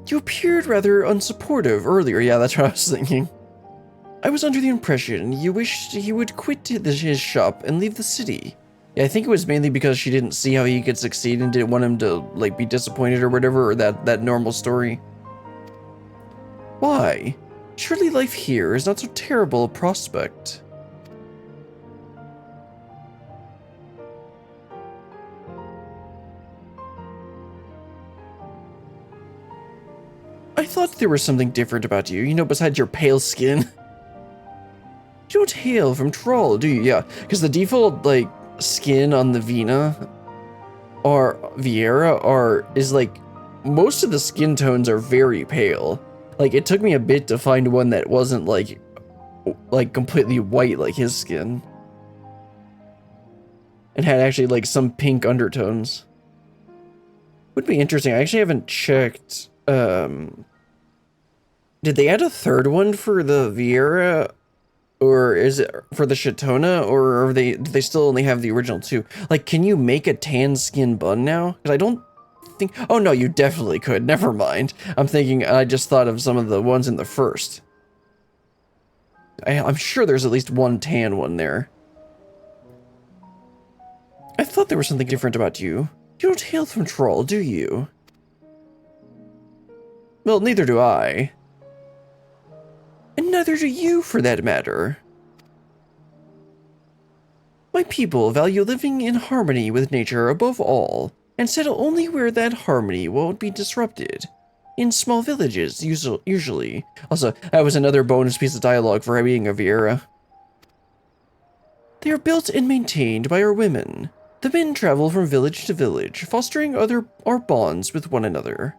You appeared rather unsupportive earlier. Yeah, that's what I was thinking. I was under the impression you wished he would quit his shop and leave the city. Yeah, I think it was mainly because she didn't see how he could succeed and didn't want him to, like, be disappointed or whatever, or that normal story. Why? Surely life here is not so terrible a prospect. I thought there was something different about you, besides your pale skin. You don't hail from Troll, do you? Yeah, because the default, like, skin on the Vina or Viera is like, most of the skin tones are very pale. Like, it took me a bit to find one that wasn't like completely white like his skin. And had actually like some pink undertones. Would be interesting. I actually haven't checked. Did they add a third one for the Viera? Or is it for the Shitona, or do they still only have the original two? Like, can you make a tan skin bun now? Because I don't think... Oh, no, you definitely could. Never mind. I'm thinking, I just thought of some of the ones in the first. I'm sure there's at least one tan one there. I thought there was something different about you. You don't hail from Troll, do you? Well, neither do I. And neither do you, for that matter. My people value living in harmony with nature above all, and settle only where that harmony won't be disrupted. In small villages, usually. Also, that was another bonus piece of dialogue for being a Viera. They are built and maintained by our women. The men travel from village to village, fostering our bonds with one another.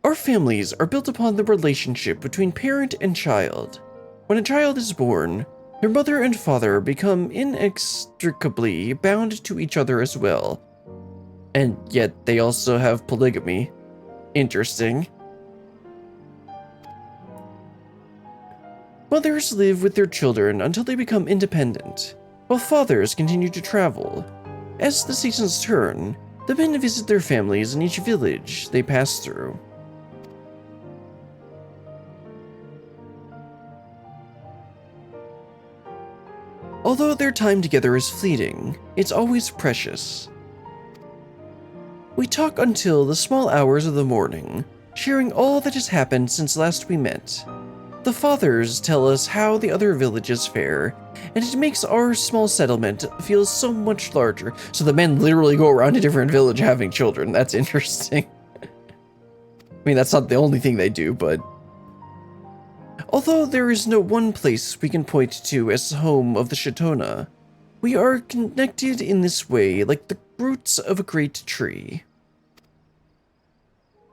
Our families are built upon the relationship between parent and child. When a child is born, their mother and father become inextricably bound to each other as well. And yet they also have polygamy. Interesting. Mothers live with their children until they become independent, while fathers continue to travel. As the seasons turn, the men visit their families in each village they pass through. Although their time together is fleeting, it's always precious. We talk until the small hours of the morning, sharing all that has happened since last we met. The fathers tell us how the other villages fare, and it makes our small settlement feel so much larger. So the men literally go around a different village having children. That's interesting. I mean, that's not the only thing they do, but... Although there is no one place we can point to as home of the Shitona, we are connected in this way like the roots of a great tree.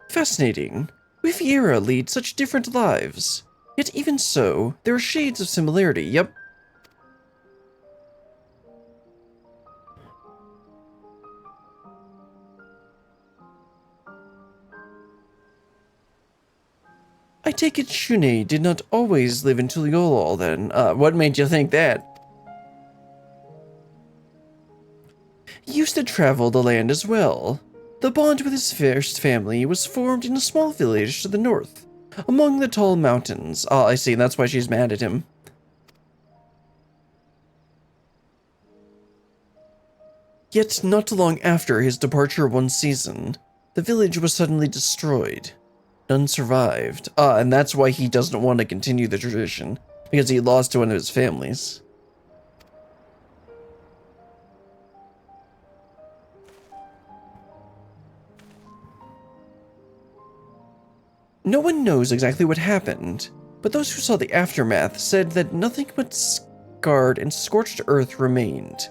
Fascinating. We Viera lead such different lives. Yet even so, there are shades of similarity, yep. I take it Shunye did not always live in Tuliolol then. What made you think that? He used to travel the land as well. The bond with his first family was formed in a small village to the north, among the tall mountains. Ah, I see, that's why she's mad at him. Yet not long after his departure one season, the village was suddenly destroyed. None survived. And that's why he doesn't want to continue the tradition, because he lost one of his families. No one knows exactly what happened, but those who saw the aftermath said that nothing but scarred and scorched earth remained.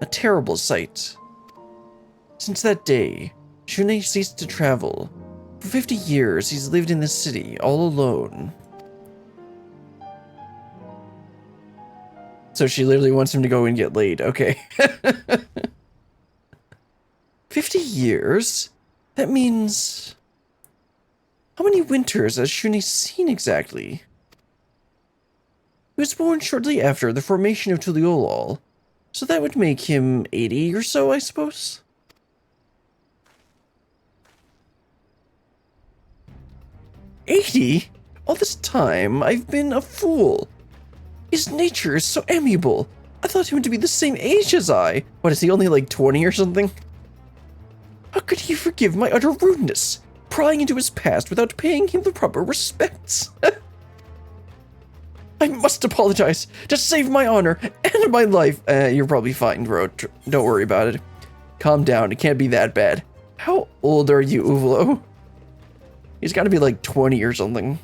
A terrible sight. Since that day, Shunye ceased to travel. For 50 years, he's lived in this city, all alone. So she literally wants him to go and get laid. Okay. 50 years? That means... How many winters has Shunye seen exactly? He was born shortly after the formation of Tuliolol, so that would make him 80 or so, I suppose? 80? All this time, I've been a fool. His nature is so amiable. I thought him to be the same age as I. What, is he only like 20 or something? How could he forgive my utter rudeness, prying into his past without paying him the proper respects? I must apologize to save my honor and my life. You're probably fine, bro. Don't worry about it. Calm down. It can't be that bad. How old are you, Uvlo? He's got to be like 20 or something.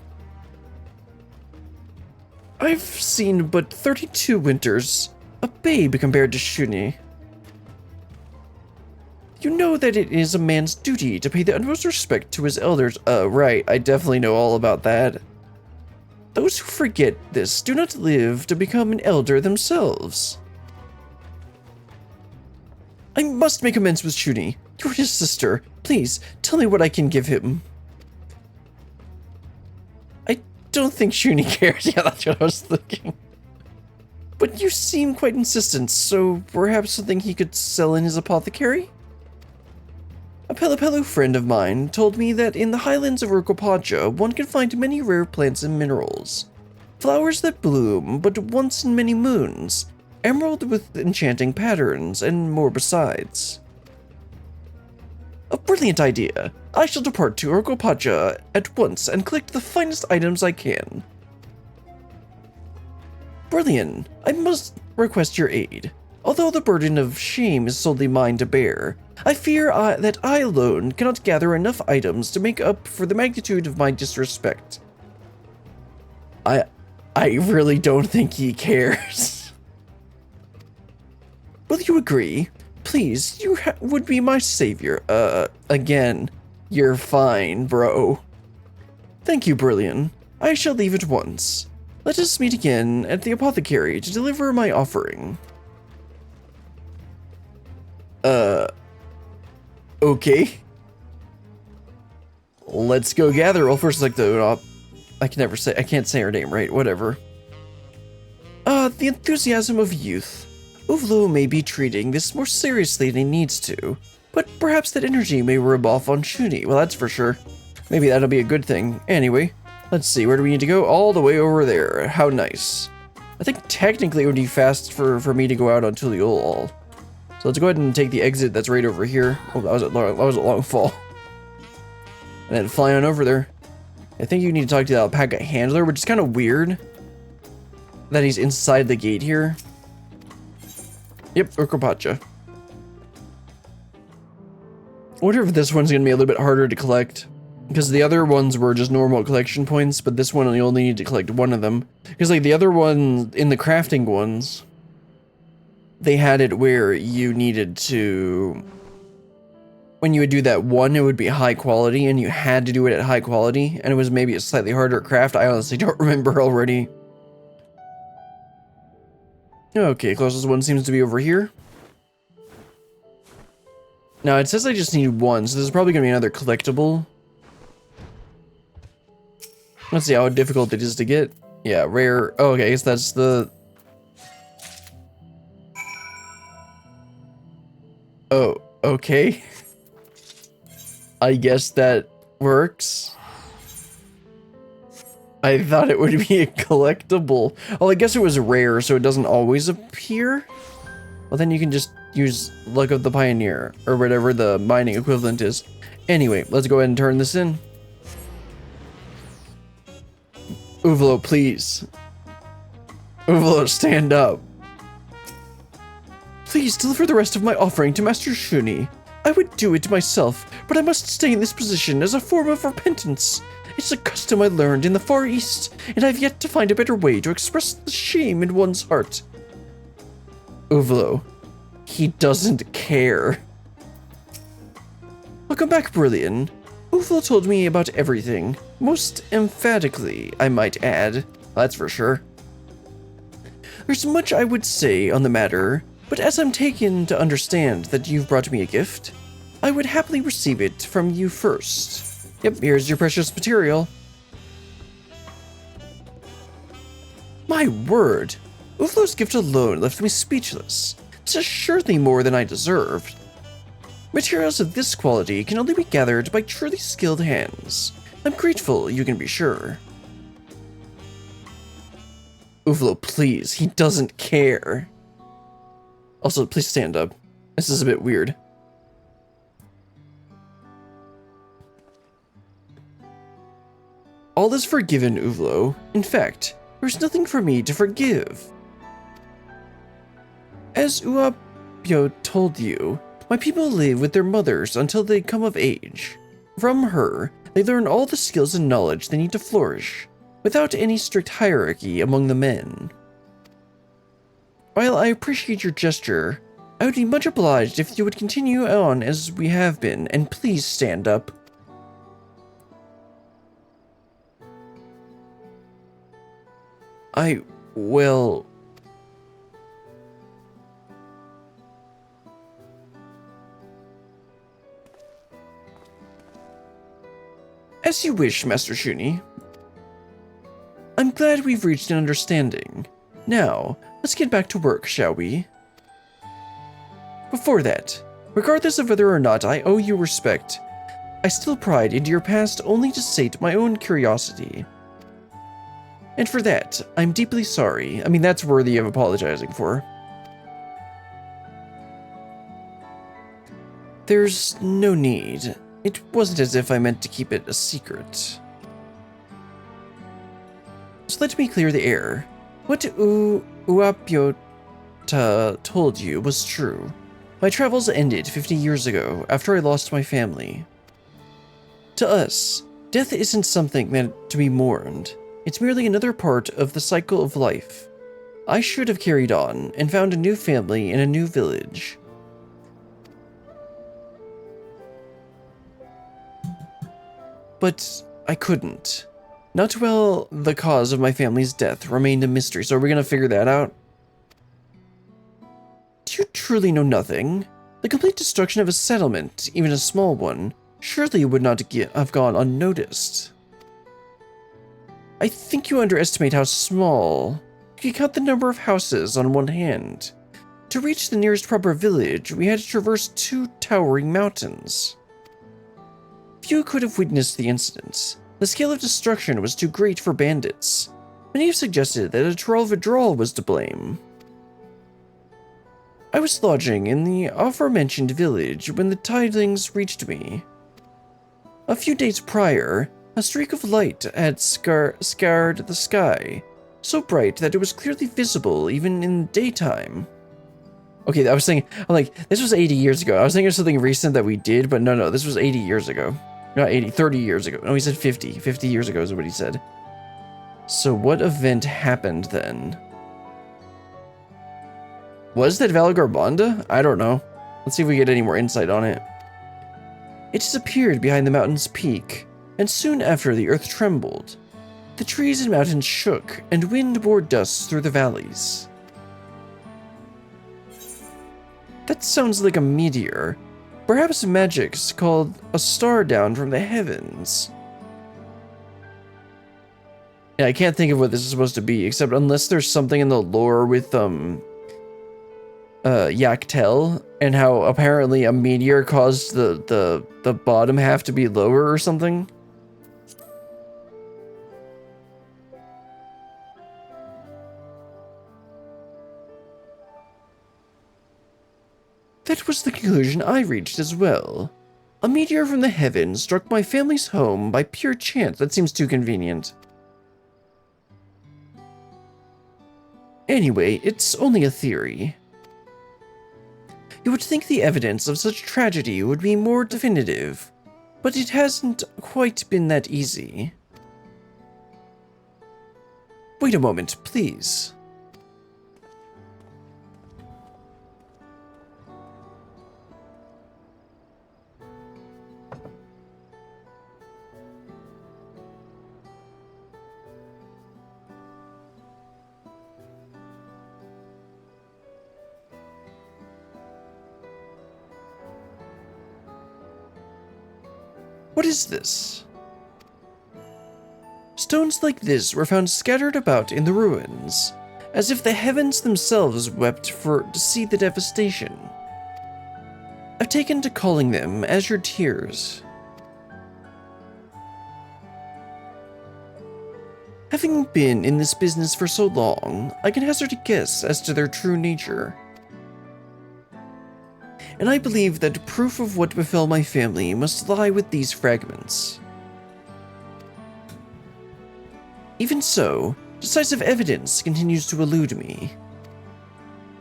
I've seen but 32 winters. A babe compared to Shunye. You know that it is a man's duty to pay the utmost respect to his elders. Right. I definitely know all about that. Those who forget this do not live to become an elder themselves. I must make amends with Shunye. You're his sister. Please, tell me what I can give him. I don't think Shunye cares. Yeah, that's what I was thinking. But you seem quite insistent, so perhaps something he could sell in his apothecary? A Pelipelu friend of mine told me that in the highlands of Urkopaja, one can find many rare plants and minerals. Flowers that bloom but once in many moons, emerald with enchanting patterns, and more besides. A brilliant idea. I shall depart to Urkopaja at once and collect the finest items I can. Brilliant. I must request your aid. Although the burden of shame is solely mine to bear, I fear that I alone cannot gather enough items to make up for the magnitude of my disrespect. I really don't think he cares. Will you agree? Please, you would be my savior. Again, you're fine, bro. Thank you, Brilliant. I shall leave at once. Let us meet again at the apothecary to deliver my offering. Okay. Let's go gather. Well, first, like I can't say her name right, whatever. The enthusiasm of youth. Uvlo may be treating this more seriously than he needs to, but perhaps that energy may rub off on Shunye. Well, that's for sure. Maybe that'll be a good thing. Anyway, let's see, where do we need to go? All the way over there. How nice. I think technically it would be fast for me to go out on Tuliolol. So let's go ahead and take the exit that's right over here. Oh, that was a long fall. And then fly on over there. I think you need to talk to the alpaca handler, which is kind of weird that he's inside the gate here. Yep, Urkopaja. I wonder if this one's going to be a little bit harder to collect. Because the other ones were just normal collection points, but this one you only need to collect one of them. Because like the other one, in the crafting ones, they had it where you needed to... When you would do that one, it would be high quality, and you had to do it at high quality, and it was maybe a slightly harder craft. I honestly don't remember already. Okay, closest one seems to be over here. Now, it says I just need one, so this is probably going to be another collectible. Let's see how difficult it is to get. Yeah, rare. Oh, okay, I guess that's the... Oh, okay. I guess that works. I thought it would be a collectible. Oh, I guess it was rare, so it doesn't always appear. Well, then you can just use Luck of the Pioneer, or whatever the mining equivalent is. Anyway, let's go ahead and turn this in. Uvlo, please. Uvlo, stand up. Please deliver the rest of my offering to Master Shunye. I would do it myself, but I must stay in this position as a form of repentance. It's a custom I learned in the Far East, and I've yet to find a better way to express the shame in one's heart. Uvlo, he doesn't care. Welcome back, Brilliant. Uvlo told me about everything. Most emphatically, I might add. That's for sure. There's much I would say on the matter, but as I'm taken to understand that you've brought me a gift, I would happily receive it from you first. Yep, here's your precious material. My word! Uvlo's gift alone left me speechless. This is surely more than I deserved. Materials of this quality can only be gathered by truly skilled hands. I'm grateful, you can be sure. Uvlo, please, he doesn't care. Also, please stand up. This is a bit weird. All is forgiven, Uvlo. In fact, there's nothing for me to forgive. As Uapyo told you, my people live with their mothers until they come of age. From her, they learn all the skills and knowledge they need to flourish, without any strict hierarchy among the men. While I appreciate your gesture, I would be much obliged if you would continue on as we have been, and please stand up. Well... As you wish, Master Shunye. I'm glad we've reached an understanding. Now, let's get back to work, shall we? Before that, regardless of whether or not I owe you respect, I still pried into your past only to sate my own curiosity. And for that, I'm deeply sorry. I mean, that's worthy of apologizing for. There's no need. It wasn't as if I meant to keep it a secret. So let me clear the air. What Uapyo told you was true. My travels ended 50 years ago, after I lost my family. To us, death isn't something meant to be mourned. It's merely another part of the cycle of life. I should have carried on, and found a new family in a new village. But I couldn't. Not while the cause of my family's death remained a mystery, so are we gonna figure that out? Do you truly know nothing? The complete destruction of a settlement, even a small one, surely would not have gone unnoticed. I think you underestimate how small. You can count the number of houses on one hand. To reach the nearest proper village, we had to traverse 2 towering mountains. Few could have witnessed the incident. The scale of destruction was too great for bandits. Many have suggested that a troll withdrawal was to blame. I was lodging in the aforementioned village when the tidings reached me. A few days prior, a streak of light had scarred the sky, so bright that it was clearly visible even in daytime. Okay, I was thinking, I'm like, this was 80 years ago. I was thinking of something recent that we did, but no, this was 80 years ago. Not 80, 30 years ago. No, he said 50. 50 years ago is what he said. So what event happened then? Was that Valgarbonda? I don't know. Let's see if we get any more insight on it. It disappeared behind the mountain's peak, and soon after the earth trembled. The trees and mountains shook, and wind bore dust through the valleys. That sounds like a meteor. Perhaps magic's called a star down from the heavens. Yeah, I can't think of what this is supposed to be, except unless there's something in the lore with, Yaktel, and how apparently a meteor caused the bottom half to be lower or something. That was the conclusion I reached as well. A meteor from the heavens struck my family's home by pure chance. That seems too convenient. Anyway, it's only a theory. You would think the evidence of such tragedy would be more definitive, but it hasn't quite been that easy. Wait a moment, please. What is this? Stones like this were found scattered about in the ruins, as if the heavens themselves wept to see the devastation. I've taken to calling them azure tears. Having been in this business for so long, I can hazard a guess as to their true nature. And I believe that proof of what befell my family must lie with these fragments. Even so, decisive evidence continues to elude me.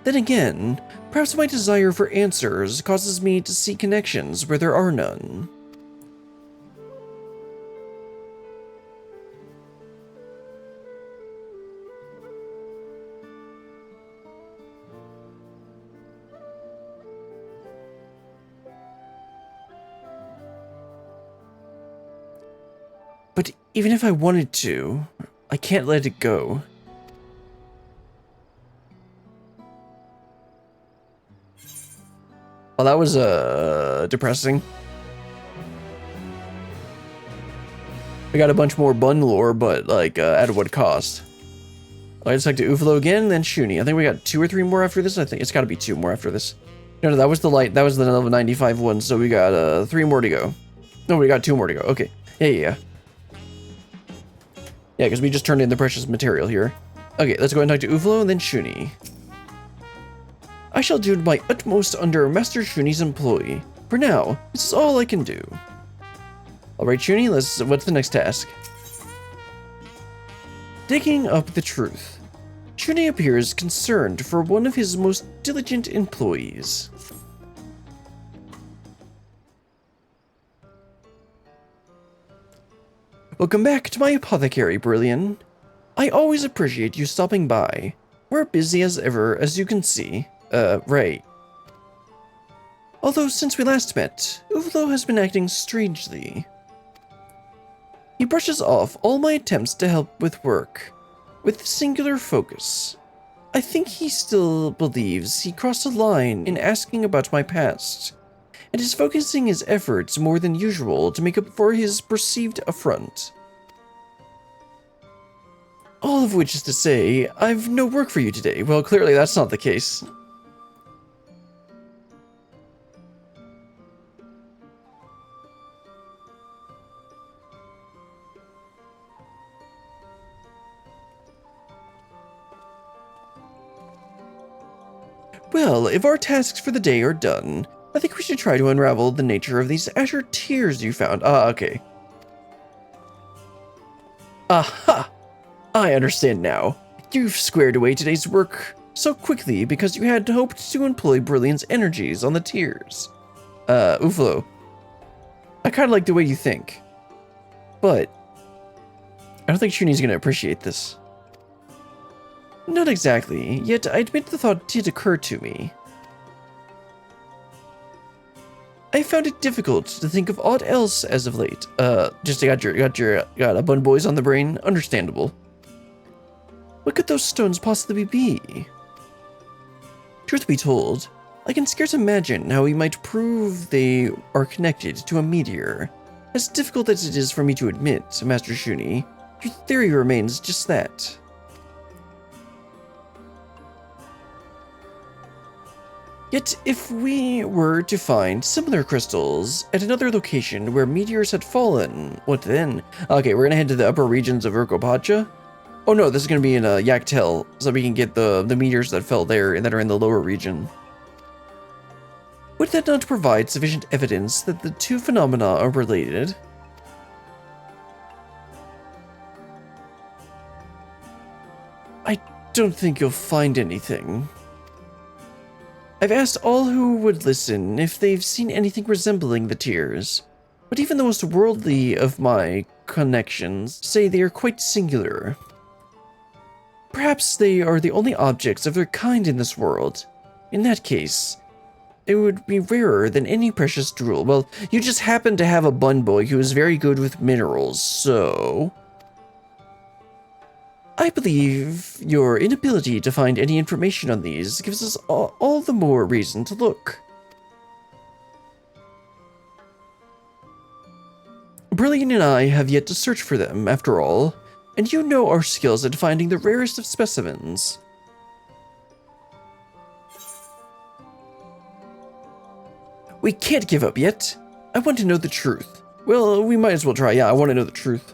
Then again, perhaps my desire for answers causes me to see connections where there are none. But even if I wanted to, I can't let it go. Well, that was, depressing. I got a bunch more bun lore, but, like, at what cost? I'd just like to Ufalo again, then Shunye. I think we got 2 or 3 more after this. I think it's gotta be 2 more after this. No, that was the that was the level 95 one, so we got, 3 more to go. No, we got 2 more to go. Okay. Yeah. Yeah, because we just turned in the precious material here. Okay, let's go ahead and talk to Ufalo and then Shunye. I shall do my utmost under Master Shunye's employ. For now, this is all I can do. Alright, Shunye, what's the next task? Digging up the truth. Shunye appears concerned for one of his most diligent employees. Welcome back to my Apothecary, Brilliant. I always appreciate you stopping by. We're busy as ever, as you can see. Right. Although since we last met, Ufalo has been acting strangely. He brushes off all my attempts to help with work, with singular focus. I think he still believes he crossed a line in asking about my past, and is focusing his efforts more than usual to make up for his perceived affront. All of which is to say, I've no work for you today. Well, clearly that's not the case. Well, if our tasks for the day are done, I think we should try to unravel the nature of these azure tears you found. Ah, okay. Aha! I understand now. You've squared away today's work so quickly because you had hoped to employ Brilliant's energies on the tears. Ufalo, I kind of like the way you think, but I don't think Shunye's gonna appreciate this. Not exactly, yet I admit the thought did occur to me. I found it difficult to think of aught else as of late. Just got a bun boys on the brain. Understandable. What could those stones possibly be? Truth be told, I can scarce imagine how we might prove they are connected to a meteor. As difficult as it is for me to admit, Master Shunye, your theory remains just that. Yet, if we were to find similar crystals at another location where meteors had fallen, what then? Okay, we're gonna head to the upper regions of Urkopacha. Oh no, this is gonna be in Yaktel, so we can get the meteors that fell there and that are in the lower region. Would that not provide sufficient evidence that the two phenomena are related? I don't think you'll find anything. I've asked all who would listen if they've seen anything resembling the tears, but even the most worldly of my connections say they are quite singular. Perhaps they are the only objects of their kind in this world. In that case, it would be rarer than any precious jewel. Well, you just happen to have a bun boy who is very good with minerals, so... I believe your inability to find any information on these gives us all the more reason to look. Brilliant and I have yet to search for them, after all, and you know our skills at finding the rarest of specimens. We can't give up yet. I want to know the truth. Well, we might as well try. Yeah, I want to know the truth.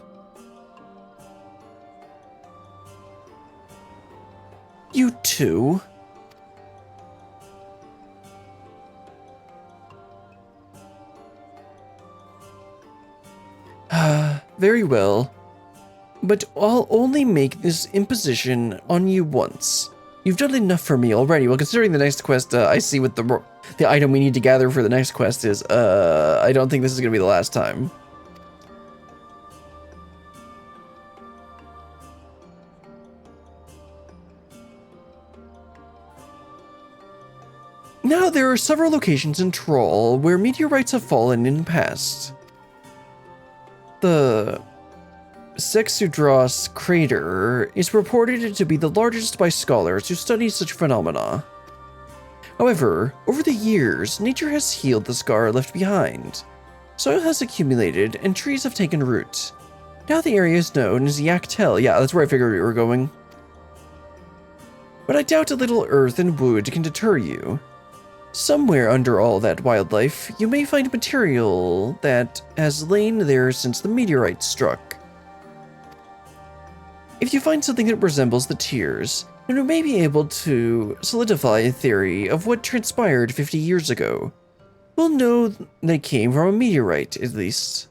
You too? Very well. But I'll only make this imposition on you once. You've done enough for me already. Well, considering the next quest, I see what the item we need to gather for the next quest is, I don't think this is going to be the last time. Now, there are several locations in Troll where meteorites have fallen in the past. The Sexudros crater is reported to be the largest by scholars who study such phenomena. However, over the years, nature has healed the scar left behind. Soil has accumulated and trees have taken root. Now the area is known as Yaktel. Yeah, that's where I figured we were going. But I doubt a little earth and wood can deter you. Somewhere under all that wildlife, you may find material that has lain there since the meteorite struck. If you find something that resembles the tears, then we may be able to solidify a theory of what transpired 50 years ago. We'll know they came from a meteorite, at least.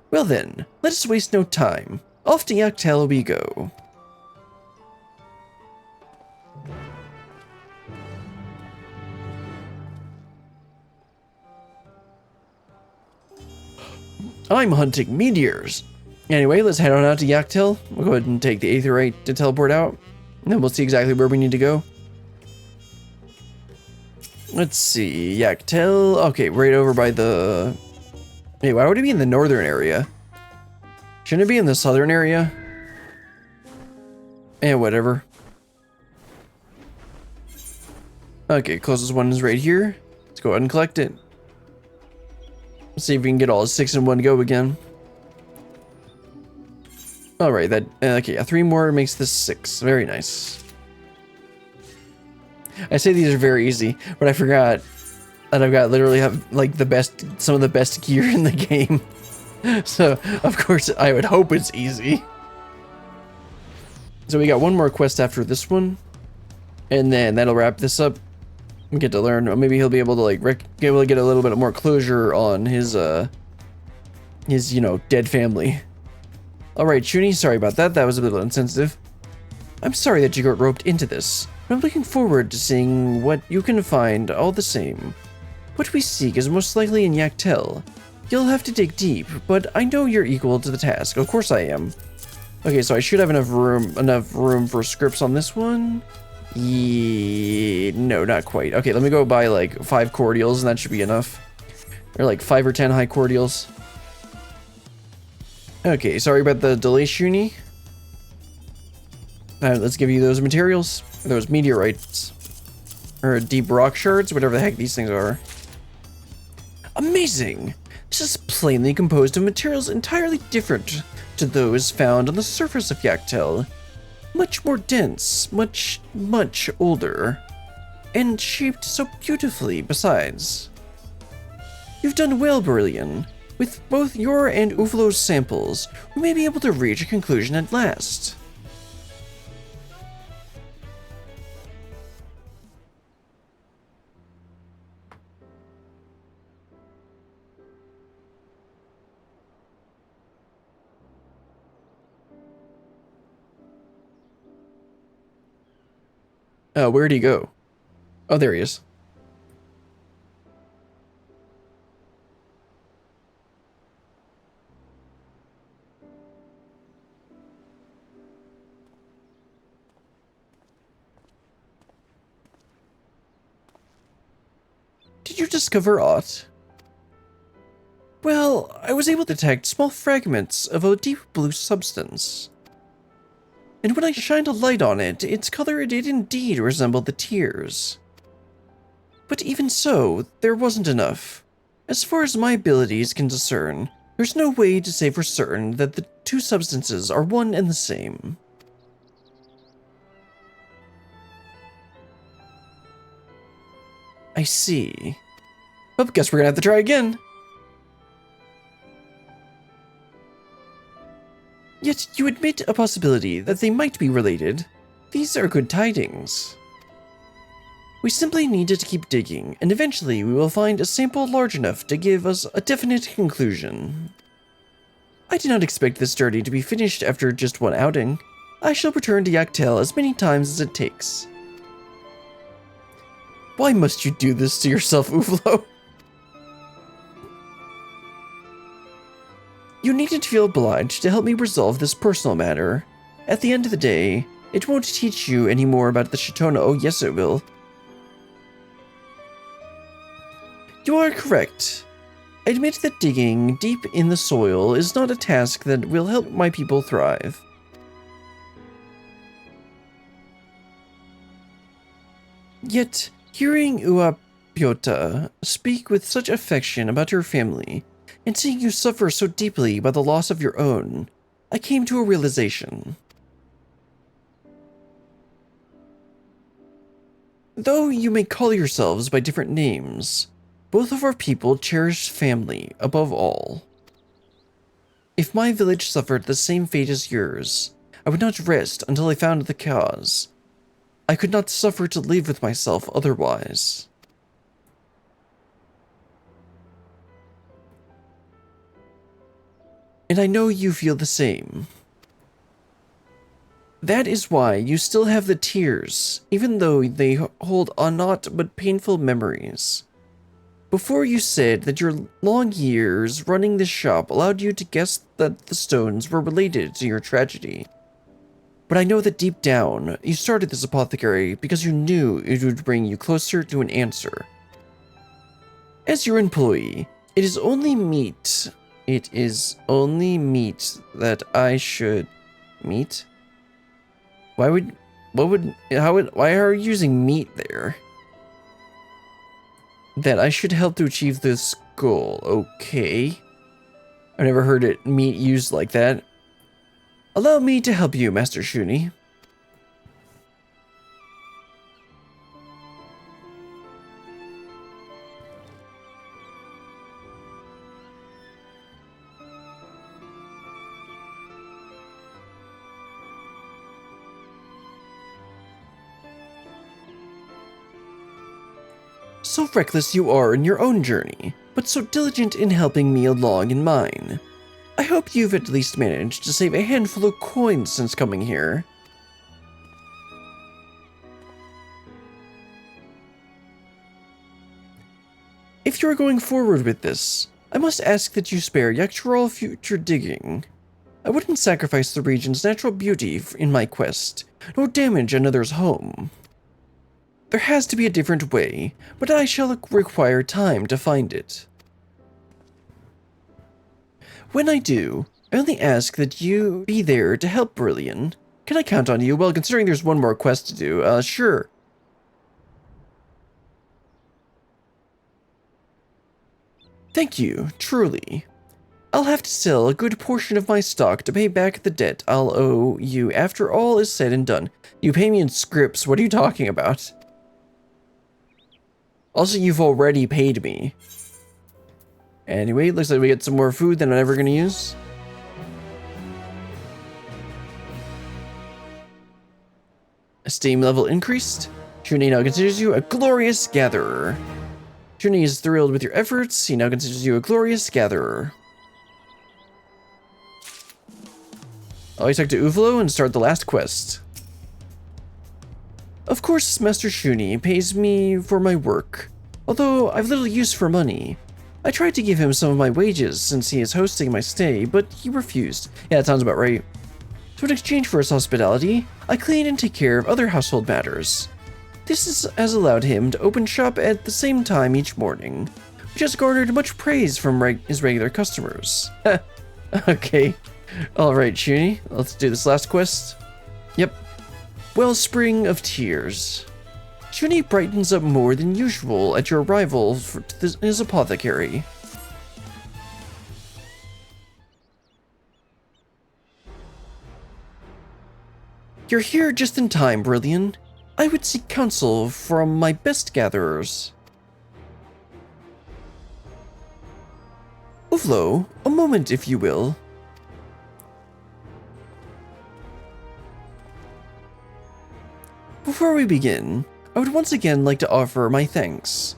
Well then, let us waste no time. Off to Yaktel we go. I'm hunting meteors. Anyway, let's head on out to Yaktel. We'll go ahead and take the Aetherite to teleport out, and then we'll see exactly where we need to go. Let's see, Yaktel. Okay, right over by the... Hey, why would it be in the northern area? Shouldn't it be in the southern area? Eh, whatever. Okay, closest one is right here. Let's go ahead and collect it. Let's see if we can get all 6 in one go again. Alright, that, okay, yeah, 3 more makes this 6. Very nice. I say these are very easy, but I forgot that I've got literally have, like, some of the best gear in the game. So, of course, I would hope it's easy. So we got one more quest after this one, and then that'll wrap this up. We get to learn, or maybe he'll be able to like be able to get a little bit more closure on his you know, dead family. All right, Shunye, sorry about that. That was a little insensitive. I'm sorry that you got roped into this, but I'm looking forward to seeing what you can find all the same. What we seek is most likely in Yaktel. You'll have to dig deep, but I know you're equal to the task. Of course I am. Okay, so I should have enough room for scripts on this one. Yeah, no, not quite. Okay, let me go buy like 5 cordials and that should be enough. Or like 5 or 10 high cordials. Okay, sorry about the delay, Shunye. Alright, let's give you those materials. Those meteorites. Or deep rock shards, whatever the heck these things are. Amazing! This is plainly composed of materials entirely different to those found on the surface of Yaktel. Much more dense, much older, and shaped so beautifully besides. You've done well, Brillian. With both your and Uvlo's samples, we may be able to reach a conclusion at last. Where'd he go? Oh, there he is. Did you discover aught? Well, I was able to detect small fragments of a deep blue substance. And when I shined a light on it, its color did indeed resemble the tears. But even so, there wasn't enough. As far as my abilities can discern, there's no way to say for certain that the two substances are one and the same. I see. Well, guess we're gonna have to try again. Yet you admit a possibility that they might be related. These are good tidings. We simply needed to keep digging, and eventually we will find a sample large enough to give us a definite conclusion. I did not expect this journey to be finished after just one outing. I shall return to Yaktel as many times as it takes. Why must you do this to yourself, Uvlo? You needn't feel obliged to help me resolve this personal matter. At the end of the day, it won't teach you any more about the Shitona. Oh, yes it will. You are correct. I admit that digging deep in the soil is not a task that will help my people thrive. Yet, hearing Uapiota speak with such affection about your family, and seeing you suffer so deeply by the loss of your own, I came to a realization. Though you may call yourselves by different names, both of our people cherish family above all. If my village suffered the same fate as yours, I would not rest until I found the cause. I could not suffer to live with myself otherwise. And I know you feel the same. That is why you still have the tears, even though they hold naught but painful memories. Before you said that your long years running this shop allowed you to guess that the stones were related to your tragedy. But I know that deep down, you started this apothecary because you knew it would bring you closer to an answer. As your employee, it is only meet that I should meet? Why are you using meat there? That I should help to achieve this goal. Okay. I've never heard it meat used like that. Allow me to help you, Master Shunye. So reckless you are in your own journey, but so diligent in helping me along in mine. I hope you've at least managed to save a handful of coins since coming here. If you are going forward with this, I must ask that you spare Yaktural future digging. I wouldn't sacrifice the region's natural beauty in my quest, nor damage another's home. There has to be a different way, but I shall require time to find it. When I do, I only ask that you be there to help Brillian. Can I count on you? Well, considering there's one more quest to do, sure. Thank you, truly. I'll have to sell a good portion of my stock to pay back the debt I'll owe you after all is said and done. You pay me in scripts, what are you talking about? Also, you've already paid me. Anyway, looks like we get some more food than I'm ever gonna use. Esteem level increased. Shunye now considers you a glorious gatherer. Shunye is thrilled with your efforts. He now considers you a glorious gatherer. I'll talk to Uvlo and start the last quest. Of course, Master Shunye pays me for my work, although I've little use for money. I tried to give him some of my wages since he is hosting my stay, but he refused. Yeah, that sounds about right. So in exchange for his hospitality, I clean and take care of other household matters. Has allowed him to open shop at the same time each morning, which has garnered much praise from his regular customers. Okay. Alright, Shunye, let's do this last quest. Yep. Wellspring of Tears. Shunye brightens up more than usual at your arrival to his apothecary. You're here just in time, Brillian. I would seek counsel from my best gatherers. Uvlo, a moment if you will. Before we begin, I would once again like to offer my thanks.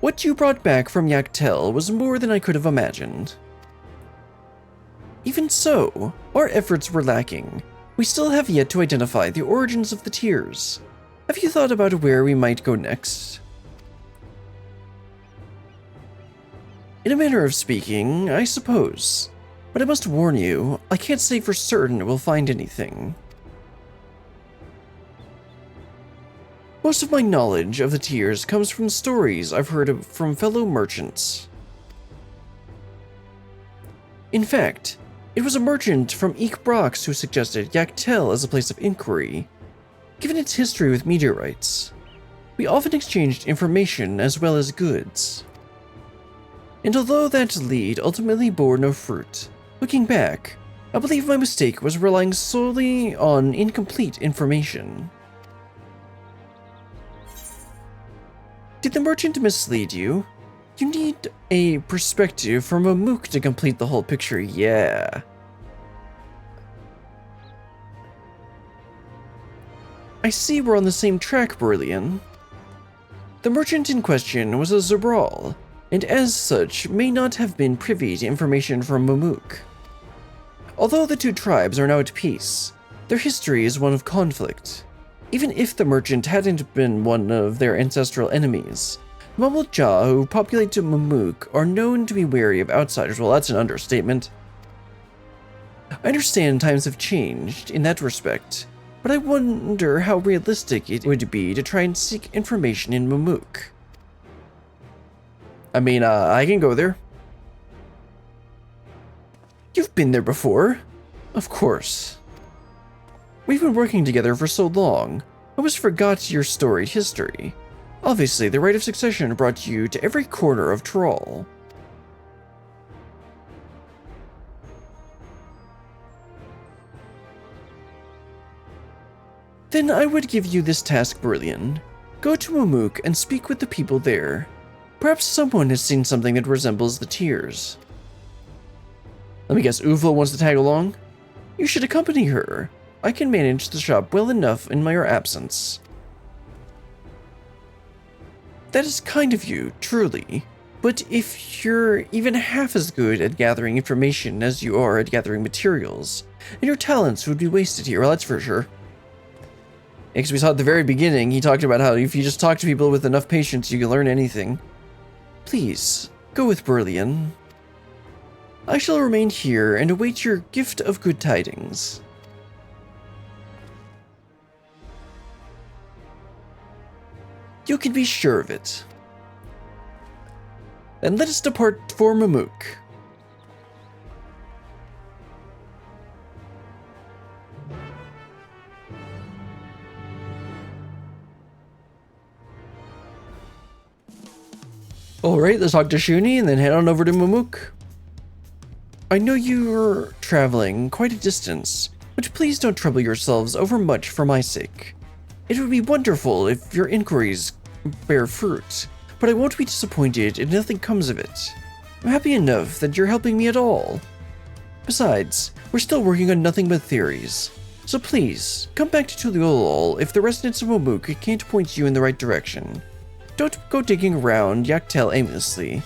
What you brought back from Yaktel was more than I could have imagined. Even so, our efforts were lacking. We still have yet to identify the origins of the tears. Have you thought about where we might go next? In a manner of speaking, I suppose. But I must warn you, I can't say for certain we'll find anything. Most of my knowledge of the tears comes from stories I've heard from fellow merchants. In fact, it was a merchant from Eek Brox who suggested Yaktel as a place of inquiry, given its history with meteorites. We often exchanged information as well as goods. And although that lead ultimately bore no fruit, looking back, I believe my mistake was relying solely on incomplete information. Did the merchant mislead you? You need a perspective from a mook to complete the whole picture, yeah. I see we're on the same track, Brillian. The merchant in question was a Zabral, and as such may not have been privy to information from Mamook. Although the two tribes are now at peace, their history is one of conflict. Even if the merchant hadn't been one of their ancestral enemies, the Mamutja who populate Mamook are known to be wary of outsiders. Well, that's an understatement. I understand times have changed in that respect, but I wonder how realistic it would be to try and seek information in Mamook. I mean, I can go there. You've been there before. Of course. We've been working together for so long, I almost forgot your storied history. Obviously, the right of succession brought you to every corner of Troll. Then I would give you this task, Brillian. Go to Mamook and speak with the people there. Perhaps someone has seen something that resembles the tears. Let me guess, Uvlo wants to tag along? You should accompany her. I can manage the shop well enough in my absence. That is kind of you, truly. But if you're even half as good at gathering information as you are at gathering materials, then your talents would be wasted here, well, that's for sure. Because we saw at the very beginning, he talked about how if you just talk to people with enough patience, you can learn anything. Please, go with Brillian. I shall remain here and await your gift of good tidings. You can be sure of it. Then let us depart for Mamook. Alright, let's talk to Shunye and then head on over to Mamook. I know you're traveling quite a distance, but please don't trouble yourselves overmuch for my sake. It would be wonderful if your inquiries bear fruit, but I won't be disappointed if nothing comes of it. I'm happy enough that you're helping me at all. Besides, we're still working on nothing but theories, so please, come back to Tuliolol if the residents of Mamook can't point you in the right direction. Don't go digging around Yaktel aimlessly.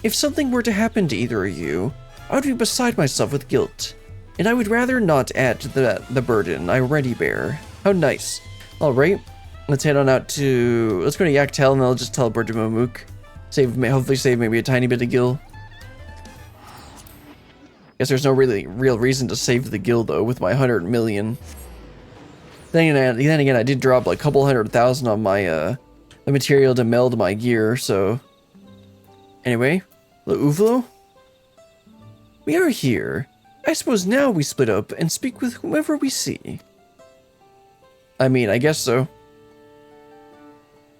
If something were to happen to either of you, I would be beside myself with guilt, and I would rather not add to the burden I already bear. How nice. Alright, Let's head on out to... Let's go to Yaktel and then I'll just teleport to Mamook. Hopefully save maybe a tiny bit of gil. Guess there's no real reason to save the gil though with my 100 million. Then again, I did drop like a couple 100,000 on my the material to meld my gear, so... Anyway, the Uvlo? We are here. I suppose now we split up and speak with whomever we see. I mean, I guess so.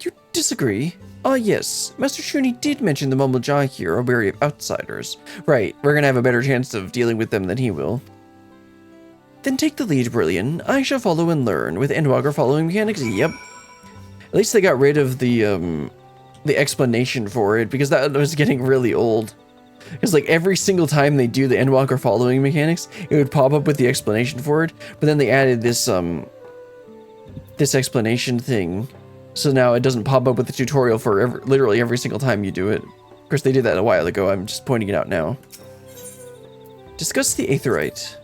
You disagree? Ah, yes. Master Shunye did mention the Mumblejaw here are wary of outsiders. Right, we're gonna have a better chance of dealing with them than he will. Then take the lead, Brilliant. I shall follow and learn, with Endwalker following mechanics. Yep. At least they got rid of the explanation for it, because that was getting really old. Because like every single time they do the Endwalker following mechanics, it would pop up with the explanation for it, but then they added this this explanation thing, so now it doesn't pop up with the tutorial for literally every single time you do it. Of course, they did that a while ago. I'm just pointing it out now. Discuss the Aetheryte.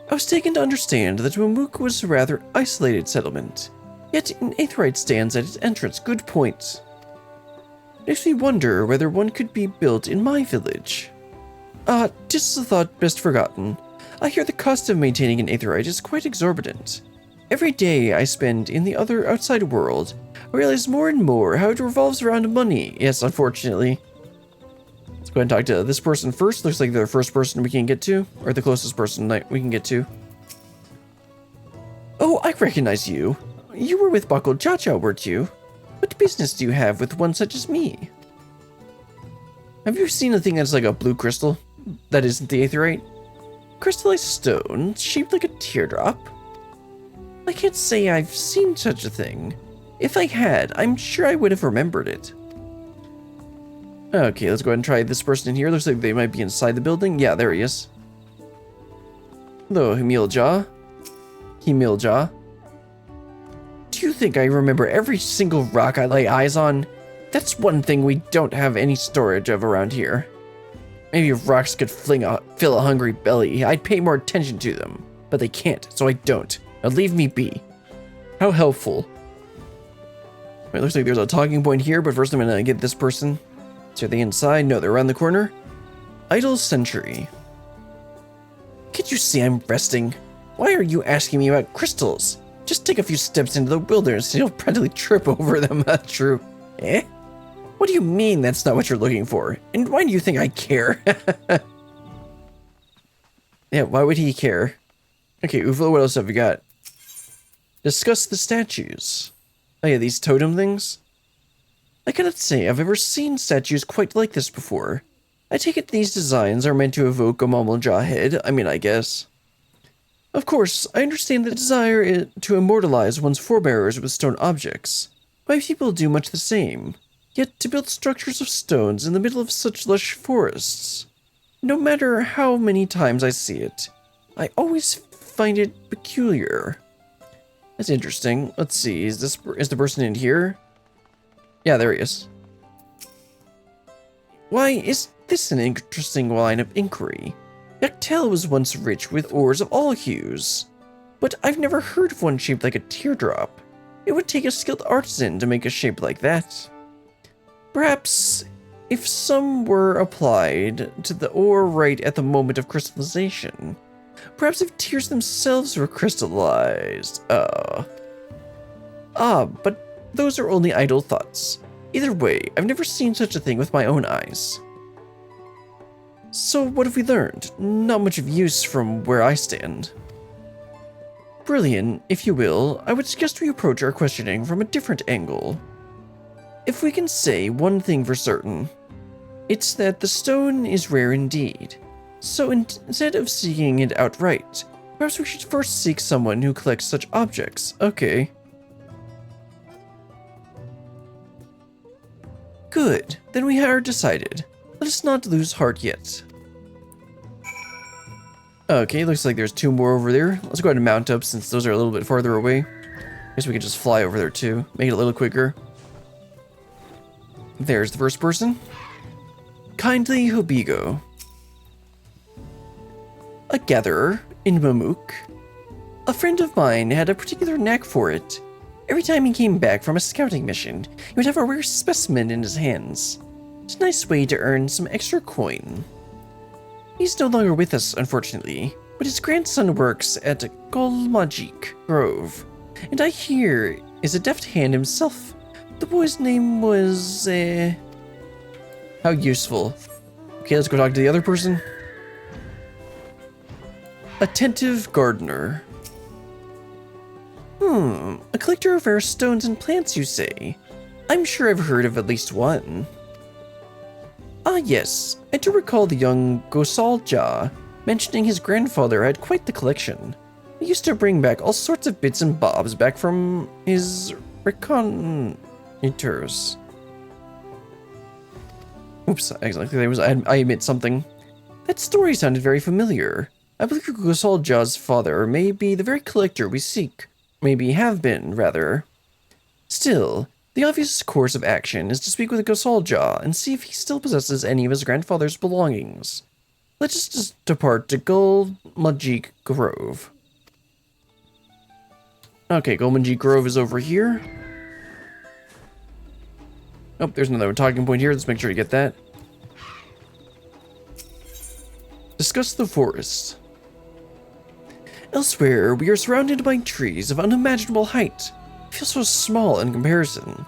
I was taken to understand that Wachumeqimeqi was a rather isolated settlement, yet an Aetheryte stands at its entrance. Good point. Makes me wonder whether one could be built in my village. Ah, 'tis a thought best forgotten. I hear the cost of maintaining an Aetheryte is quite exorbitant. Every day I spend in the other outside world, I realize more and more how it revolves around money. Yes, unfortunately. Let's go ahead and talk to this person first. Looks like they're the first person we can get to, or the closest person that we can get to. Oh, I recognize you. You were with Bako Chacha, weren't you? What business do you have with one such as me? Have you seen a thing that's like a blue crystal? That isn't the Aetheryte? Crystallized stone, shaped like a teardrop? I can't say I've seen such a thing. If I had, I'm sure I would have remembered it. Okay, let's go ahead and try this person in here. Looks like they might be inside the building. Yeah, there he is. Hello, Himilja. Himilja. Do you think I remember every single rock I lay eyes on? That's one thing we don't have any storage of around here. Maybe if rocks could fill a hungry belly, I'd pay more attention to them. But they can't, so I don't. Now leave me be. How helpful. It looks like there's a talking point here, but first I'm gonna get this person. So are they inside? No, they're around the corner. Idle Sentry. Can't you see I'm resting? Why are you asking me about crystals? Just take a few steps into the wilderness and you'll practically trip over them. True. Eh? What do you mean that's not what you're looking for? And why do you think I care? Yeah, why would he care? Okay, Uvla, what else have we got? Discuss the statues. Oh yeah, these totem things? I cannot say I've ever seen statues quite like this before. I take it these designs are meant to evoke a Mumblejaw head. I mean, I guess. Of course, I understand the desire to immortalize one's forebears with stone objects. My people do much the same. Yet to build structures of stones in the middle of such lush forests. No matter how many times I see it, I always find it peculiar. That's interesting. Let's see, is the person in here? Yeah, there he is. Why, is this an interesting line of inquiry? Yaktel was once rich with ores of all hues, but I've never heard of one shaped like a teardrop. It would take a skilled artisan to make a shape like that. Perhaps if some were applied to the ore right at the moment of crystallization. Perhaps if tears themselves were crystallized. But those are only idle thoughts. Either way, I've never seen such a thing with my own eyes. So what have we learned? Not much of use from where I stand. Brilliant, if you will, I would suggest we approach our questioning from a different angle. If we can say one thing for certain, it's that the stone is rare indeed. So instead of seeking it outright, perhaps we should first seek someone who collects such objects. Okay. Good, then we are decided. Let us not lose heart yet. Okay, looks like there's two more over there. Let's go ahead and mount up since those are a little bit farther away. Guess we can just fly over there too. Make it a little quicker. There's the first person. Kindly Hobigo. A gatherer in Mamook. A friend of mine had a particular knack for it. Every time he came back from a scouting mission, he would have a rare specimen in his hands. It's a nice way to earn some extra coin. He's no longer with us, unfortunately, but his grandson works at Kozama'uka Grove, and I hear is a deft hand himself. The boy's name was, How useful. Okay, let's go talk to the other person. Attentive Gardener. A collector of rare stones and plants, you say? I'm sure I've heard of at least one. Ah yes, I do recall the young Gosalja mentioning his grandfather had quite the collection. He used to bring back all sorts of bits and bobs back from his reconnoiters. Oops, I admit something. That story sounded very familiar. I believe Gosalja's father may be the very collector we seek. Maybe have been, rather. Still, the obvious course of action is to speak with Gosalja and see if he still possesses any of his grandfather's belongings. Let us just depart to Kozama'uka Grove. Okay, Kozama'uka Grove is over here. Oh, there's another talking point here. Let's make sure to get that. Discuss the forest. Elsewhere, we are surrounded by trees of unimaginable height. I feel so small in comparison.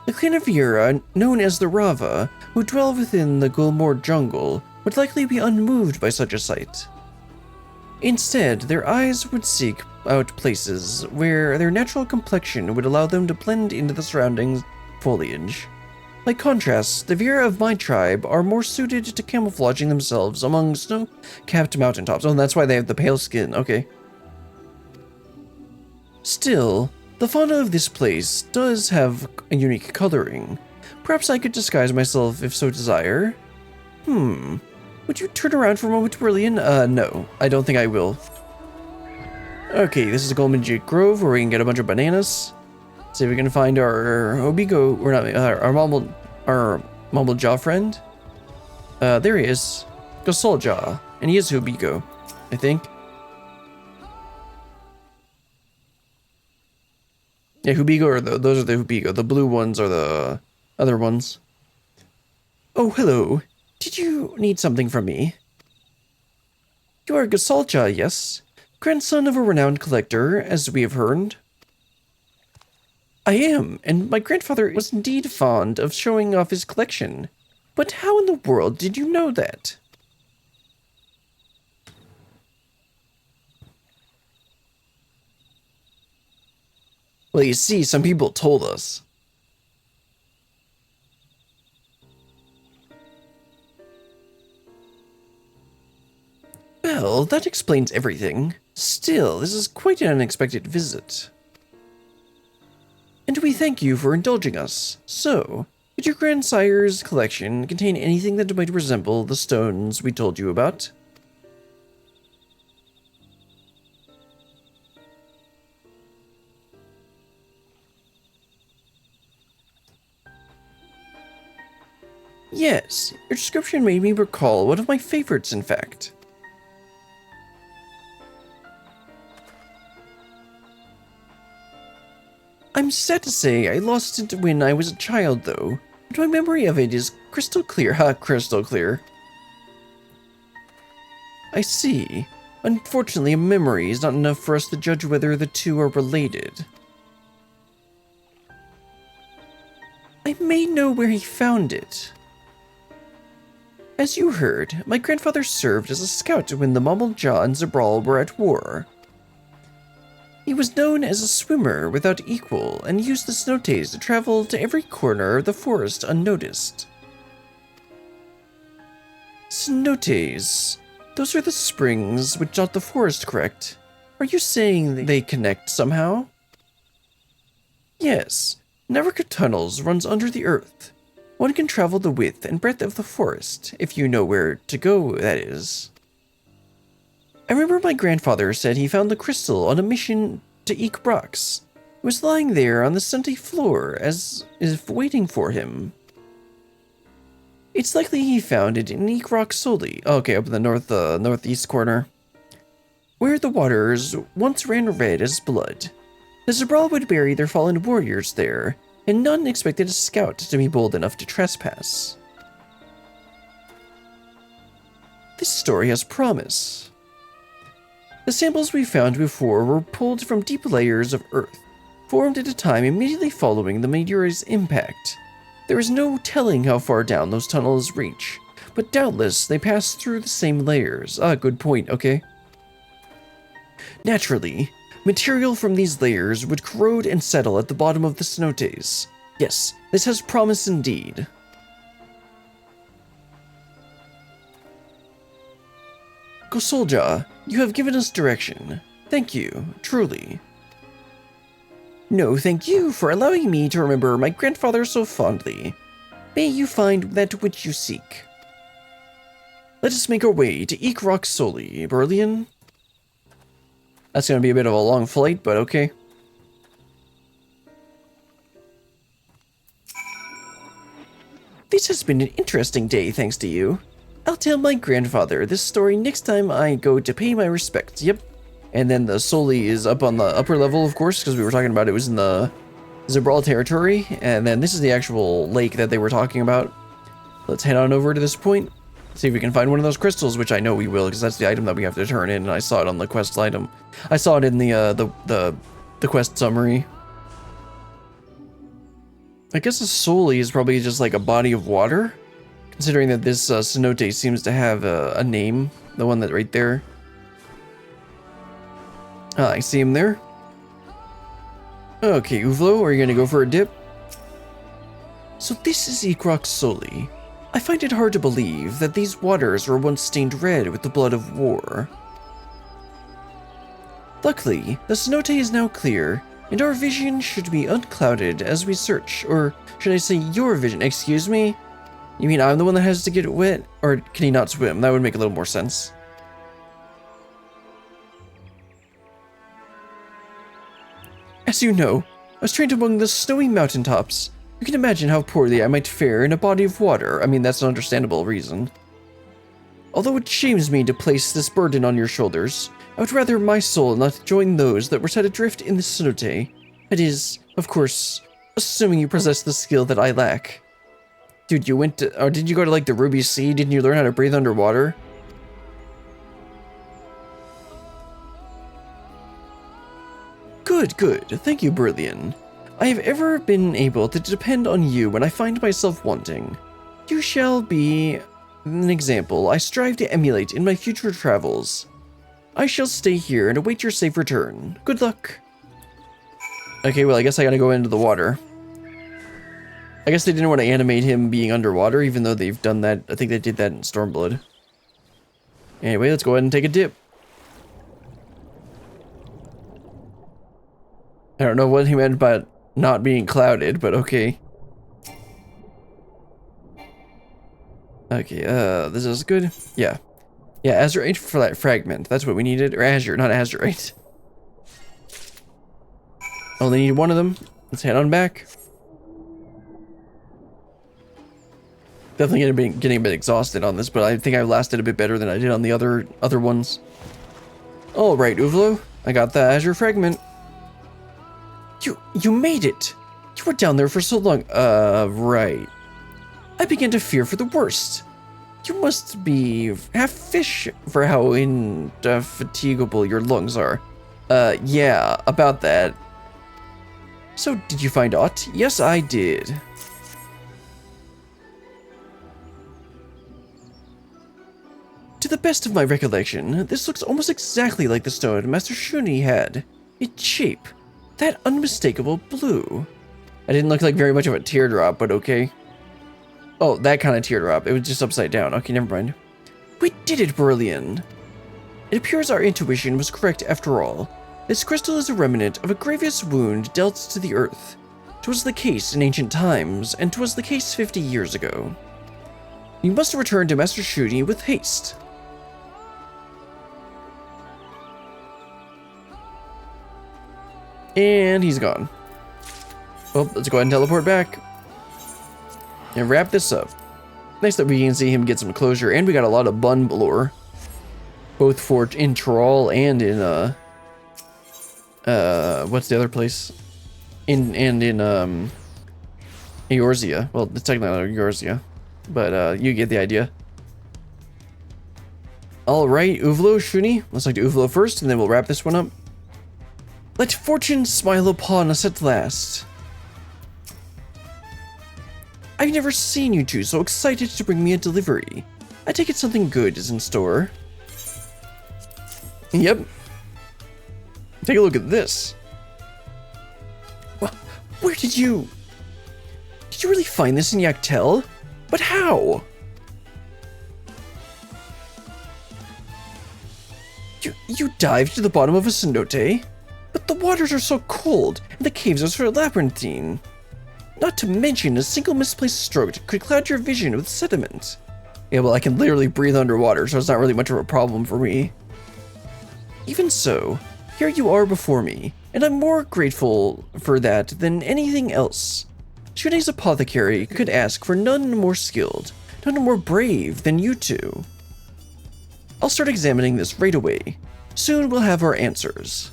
The clan of Viera, known as the Rava, who dwell within the Gulmore jungle, would likely be unmoved by such a sight. Instead, their eyes would seek out places where their natural complexion would allow them to blend into the surrounding foliage. By contrast, the Viera of my tribe are more suited to camouflaging themselves among snow-capped mountaintops. Oh, and that's why they have the pale skin, okay. Still, the fauna of this place does have a unique coloring. Perhaps I could disguise myself if so desire. Would you turn around for a moment, Brilliant? No, I don't think I will. Okay, this is Kozama'uka Grove where we can get a bunch of bananas. See if we can find our Obigo, or not, our Mumble Jaw friend. There he is. Gosalja, and he is Hubigo, I think. Yeah, Hubigo, or those are the Hubigo. The blue ones are the other ones. Oh, hello. Did you need something from me? You are Gosalja, yes? Grandson of a renowned collector, as we have heard. I am, and my grandfather was indeed fond of showing off his collection. But how in the world did you know that? Well, you see, some people told us. Well, that explains everything. Still, this is quite an unexpected visit. And we thank you for indulging us. So, did your grandsire's collection contain anything that might resemble the stones we told you about? Yes, your description made me recall one of my favorites, in fact. I'm sad to say I lost it when I was a child, though, but my memory of it is crystal clear. Crystal clear. I see. Unfortunately, a memory is not enough for us to judge whether the two are related. I may know where he found it. As you heard, my grandfather served as a scout when the Mumblejaw and Zabral were at war. He was known as a swimmer without equal and used the Snotays to travel to every corner of the forest unnoticed. Snotays. Those are the springs which dot the forest, correct? Are you saying they connect somehow? Yes. Network of tunnels runs under the earth. One can travel the width and breadth of the forest, if you know where to go, that is. I remember my grandfather said he found the crystal on a mission to Eek Rocks. It was lying there on the sunny floor, as if waiting for him. It's likely he found it in Eek Rock solely. Okay, up in the northeast corner. Where the waters once ran red as blood. The Zabral would bury their fallen warriors there, and none expected a scout to be bold enough to trespass. This story has promise. The samples we found before were pulled from deep layers of earth, formed at a time immediately following the meteor's impact. There is no telling how far down those tunnels reach, but doubtless they pass through the same layers. Good point, okay. Naturally, material from these layers would corrode and settle at the bottom of the cenotes. Yes, this has promise indeed. Kosolja, you have given us direction. Thank you, truly. No, thank you for allowing me to remember my grandfather so fondly. May you find that which you seek. Let us make our way to Ekrok Soli, Berlian. That's going to be a bit of a long flight, but okay. This has been an interesting day, thanks to you. I'll tell my grandfather this story next time I go to pay my respects. Yep. And then the Soli is up on the upper level, of course, because we were talking about it was in the Zabral territory. And then this is the actual lake that they were talking about. Let's head on over to this point. See if we can find one of those crystals, which I know we will, because that's the item that we have to turn in. And I saw it on the quest item. I saw it in the quest summary. I guess a Soli is probably just like a body of water, considering that this cenote seems to have a name, the one that right there. I see him there. Okay, Uvlo, are you gonna go for a dip? So this is Ekrok Soli. I find it hard to believe that these waters were once stained red with the blood of war. Luckily, the cenote is now clear, and our vision should be unclouded as we search, or should I say your vision? Excuse me? You mean I'm the one that has to get wet? Or can he not swim? That would make a little more sense. As you know, I was trained among the snowy mountaintops. You can imagine how poorly I might fare in a body of water. I mean, that's an understandable reason. Although it shames me to place this burden on your shoulders, I would rather my soul not join those that were set adrift in the cenote. It is, of course, assuming you possess the skill that I lack. Dude, you went to, or did you go to like the Ruby Sea? Didn't you learn how to breathe underwater? Good, good. Thank you, Berlian. I have ever been able to depend on you when I find myself wanting. You shall be an example I strive to emulate in my future travels. I shall stay here and await your safe return. Good luck. Okay, well, I guess I gotta go into the water. I guess they didn't want to animate him being underwater, even though they've done that. I think they did that in Stormblood. Anyway, let's go ahead and take a dip. I don't know what he meant by not being clouded, but okay. Okay, this is good. Yeah. Yeah, Azurite fragment. That's what we needed. Or Azure, not Azurite. Only need one of them. Let's head on back. Definitely getting a bit exhausted on this, but I think I lasted a bit better than I did on the other ones. Alright, Uvlo. I got the Azure fragment. You made it! You were down there for so long. Right. I began to fear for the worst. You must be half fish for how indefatigable your lungs are. Yeah, about that. So, did you find aught? Yes, I did. To the best of my recollection, this looks almost exactly like the stone Master Shunye had. Its shape. That unmistakable blue. It didn't look like very much of a teardrop, but okay. Oh, that kind of teardrop. It was just upside down. Okay, never mind. We did it, Berlian. It appears our intuition was correct after all. This crystal is a remnant of a grievous wound dealt to the earth. 'Twas the case in ancient times, and 'twas the case 50 years ago. You must return to Master Shunye with haste. And he's gone. Well, let's go ahead and teleport back. And wrap this up. Nice that we can see him get some closure, and we got a lot of bun lore. Both for in Thrall and in What's the other place? In Eorzea. Well, it's technically not Eorzea, but you get the idea. Alright, Uvlo, Shunye. Let's like to Uvlo first, and then we'll wrap this one up. Let fortune smile upon us at last. I've never seen you two so excited to bring me a delivery. I take it something good is in store. Yep. Take a look at this. Well, where did you... Did you really find this in Yaktel? But how? You dived to the bottom of a cenote? But the waters are so cold, and the caves are so labyrinthine. Not to mention, a single misplaced stroke could cloud your vision with sediment. Yeah, well, I can literally breathe underwater, so it's not really much of a problem for me. Even so, here you are before me, and I'm more grateful for that than anything else. Shunye's Apothecary could ask for none more skilled, none more brave than you two. I'll start examining this right away. Soon we'll have our answers.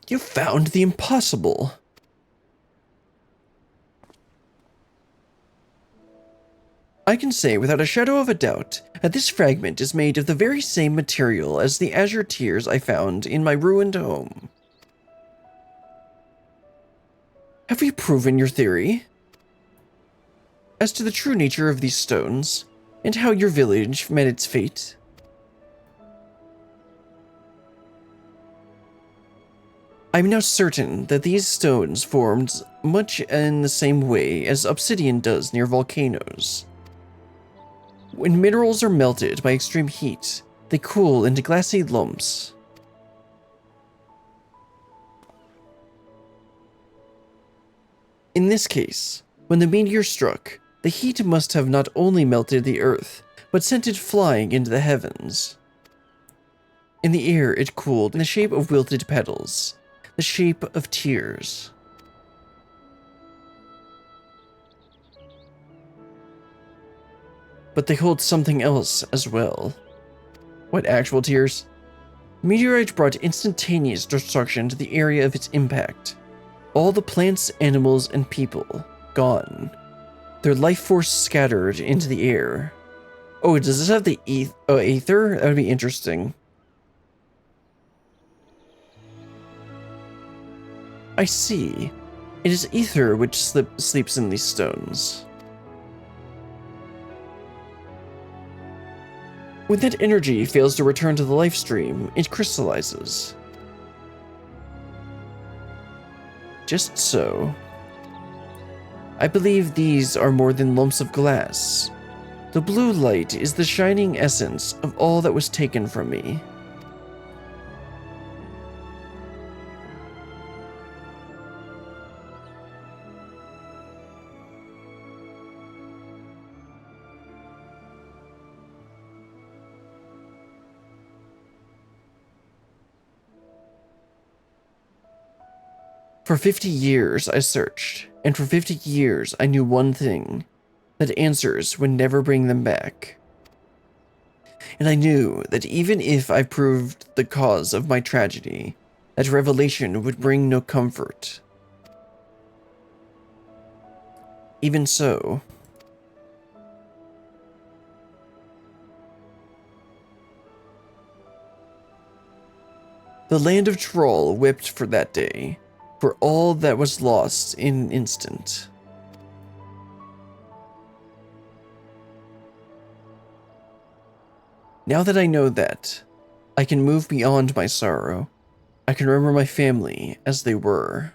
You found the impossible. I can say without a shadow of a doubt that this fragment is made of the very same material as the azure tears I found in my ruined home. Have we proven your theory? As to the true nature of these stones, and how your village met its fate? I'm now certain that these stones formed much in the same way as obsidian does near volcanoes. When minerals are melted by extreme heat, they cool into glassy lumps. In this case, when the meteor struck, the heat must have not only melted the earth, but sent it flying into the heavens. In the air, it cooled in the shape of wilted petals, the shape of tears. But they hold something else as well. What, actual tears? Meteorite brought instantaneous destruction to the area of its impact. All the plants, animals, and people gone. Their life force scattered into the air. Oh, does this have the aether? That would be interesting. I see. It is ether which sleeps in these stones. When that energy fails to return to the life stream, it crystallizes. Just so. I believe these are more than lumps of glass. The blue light is the shining essence of all that was taken from me. For 50 years I searched, and for 50 years I knew one thing, that answers would never bring them back. And I knew that even if I proved the cause of my tragedy, that revelation would bring no comfort. Even so, the land of Troll wept for that day, for all that was lost in an instant. Now that I know that, I can move beyond my sorrow. I can remember my family as they were.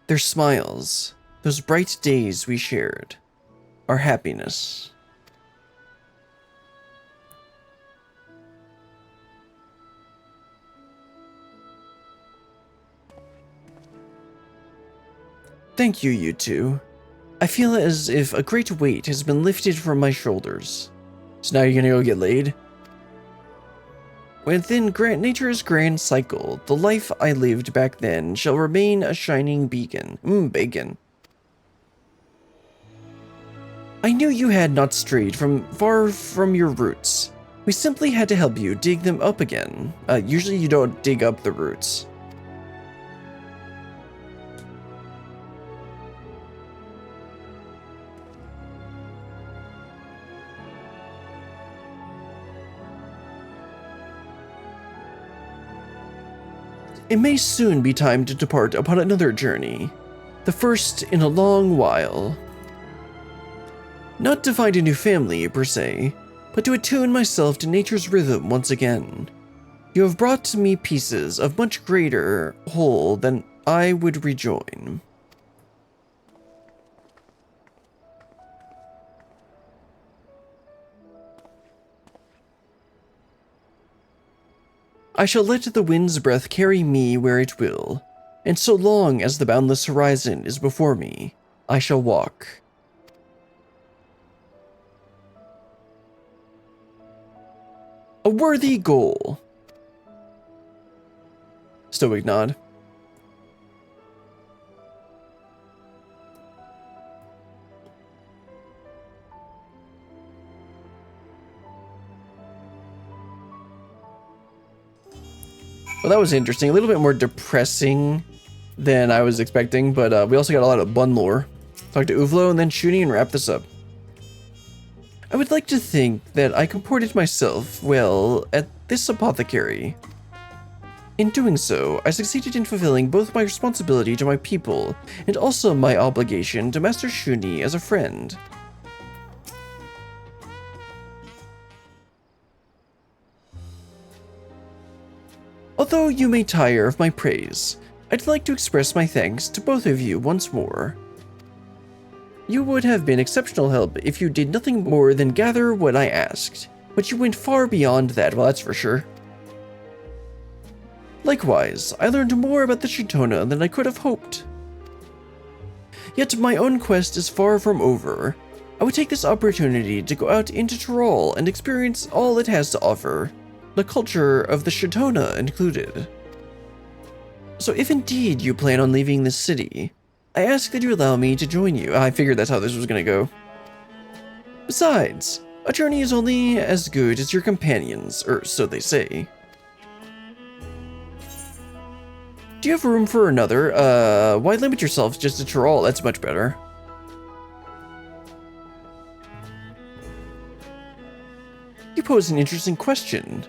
Their smiles, those bright days we shared, our happiness. Thank you, you two. I feel as if a great weight has been lifted from my shoulders. So now you're gonna go get laid? Within nature's grand cycle, the life I lived back then shall remain a shining beacon. Bacon. I knew you had not strayed far from your roots. We simply had to help you dig them up again. Usually you don't dig up the roots. It may soon be time to depart upon another journey. The first in a long while. Not to find a new family, per se, but to attune myself to nature's rhythm once again. You have brought to me pieces of much greater whole than I would rejoin. I shall let the wind's breath carry me where it will, and so long as the boundless horizon is before me, I shall walk. A worthy goal. Stoic nod. Well, that was interesting. A little bit more depressing than I was expecting, but we also got a lot of bun lore. Talk to Uvlo and then Shunye and wrap this up. I would like to think that I comported myself well at this apothecary. In doing so, I succeeded in fulfilling both my responsibility to my people and also my obligation to Master Shunye as a friend. Although you may tire of my praise, I'd like to express my thanks to both of you once more. You would have been exceptional help if you did nothing more than gather what I asked, but you went far beyond that, well, that's for sure. Likewise, I learned more about the Shitona than I could have hoped. Yet my own quest is far from over. I would take this opportunity to go out into Tyrol and experience all it has to offer, the culture of the Shitona included. So if indeed you plan on leaving this city, I ask that you allow me to join you. I figured that's how this was gonna go. Besides, a journey is only as good as your companions, or so they say. Do you have room for another? Why limit yourself just to Tyrol? That's much better. You pose an interesting question.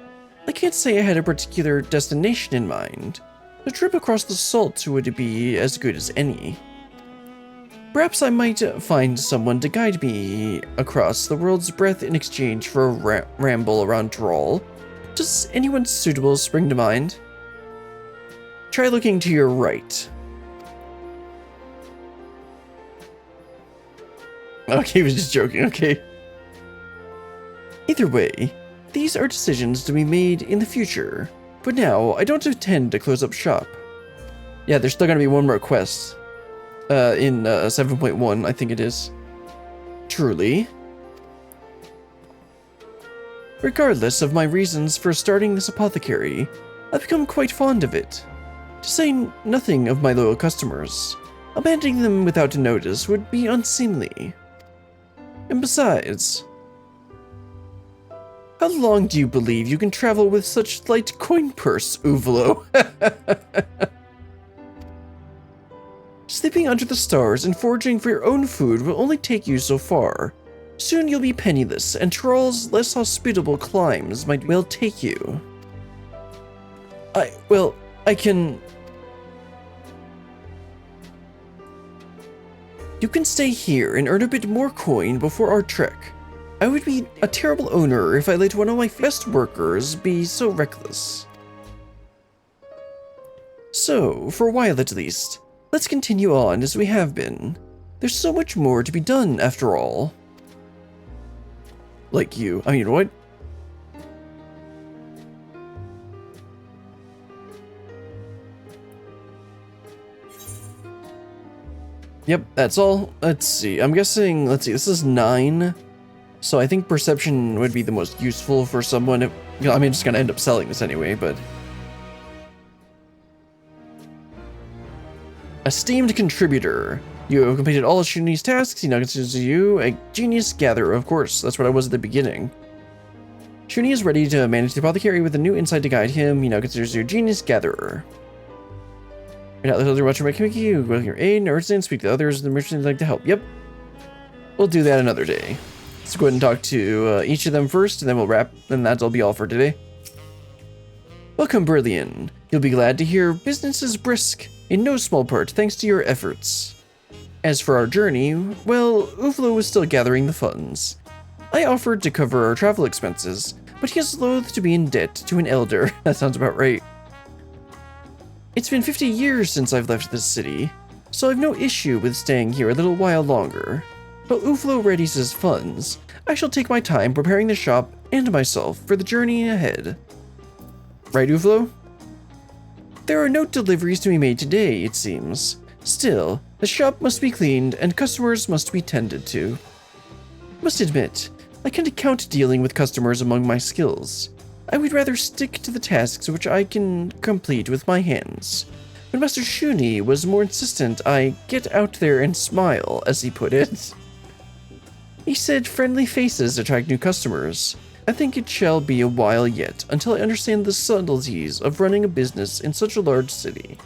I can't say I had a particular destination in mind. A trip across the salt would be as good as any. Perhaps I might find someone to guide me across the world's breadth in exchange for a ramble around Tyrol. Does anyone suitable spring to mind? Try looking to your right. Okay, he was just joking, okay. Either way, these are decisions to be made in the future, but now I don't intend to close up shop. Yeah, there's still gonna be one more quest. In 7.1, I think it is. Truly. Regardless of my reasons for starting this apothecary, I've become quite fond of it. To say nothing of my loyal customers, abandoning them without notice would be unseemly. And besides, how long do you believe you can travel with such light coin purse, Uvlo? Sleeping under the stars and foraging for your own food will only take you so far. Soon you'll be penniless, and Tyrol's less hospitable climes might well take you. I can... You can stay here and earn a bit more coin before our trek. I would be a terrible owner if I let one of my best workers be so reckless. So, for a while at least, let's continue on as we have been. There's so much more to be done after all. Like you. I mean, what? Yep, that's all. Let's see. I'm guessing, let's see, this is 9. So I think perception would be the most useful for someone. If, you know, I mean, I'm just gonna end up selling this anyway, but... Esteemed contributor. You have completed all of Shunye's tasks. He now considers you a genius gatherer. Of course, that's what I was at the beginning. Shunye is ready to manage the Apothecary with a new insight to guide him. He now considers you a genius gatherer. You're not the other Wachumeqimeqi, with your aid and urgent, speak to others, the merchants would like to help. Yep. We'll do that another day. Let's go ahead and talk to each of them first, and then we'll wrap, and that'll be all for today. Welcome, Brilliant. You'll be glad to hear business is brisk, in no small part thanks to your efforts. As for our journey, well, Uvlo is still gathering the funds. I offered to cover our travel expenses, but he is loath to be in debt to an elder. That sounds about right. It's been 50 years since I've left this city, so I've no issue with staying here a little while longer. While Uvlo readies his funds, I shall take my time preparing the shop and myself for the journey ahead. Right, Uvlo? There are no deliveries to be made today, it seems. Still, the shop must be cleaned and customers must be tended to. Must admit, I can't count dealing with customers among my skills. I would rather stick to the tasks which I can complete with my hands. But Master Shunye was more insistent I get out there and smile, as he put it. He said friendly faces attract new customers. I think it shall be a while yet until I understand the subtleties of running a business in such a large city.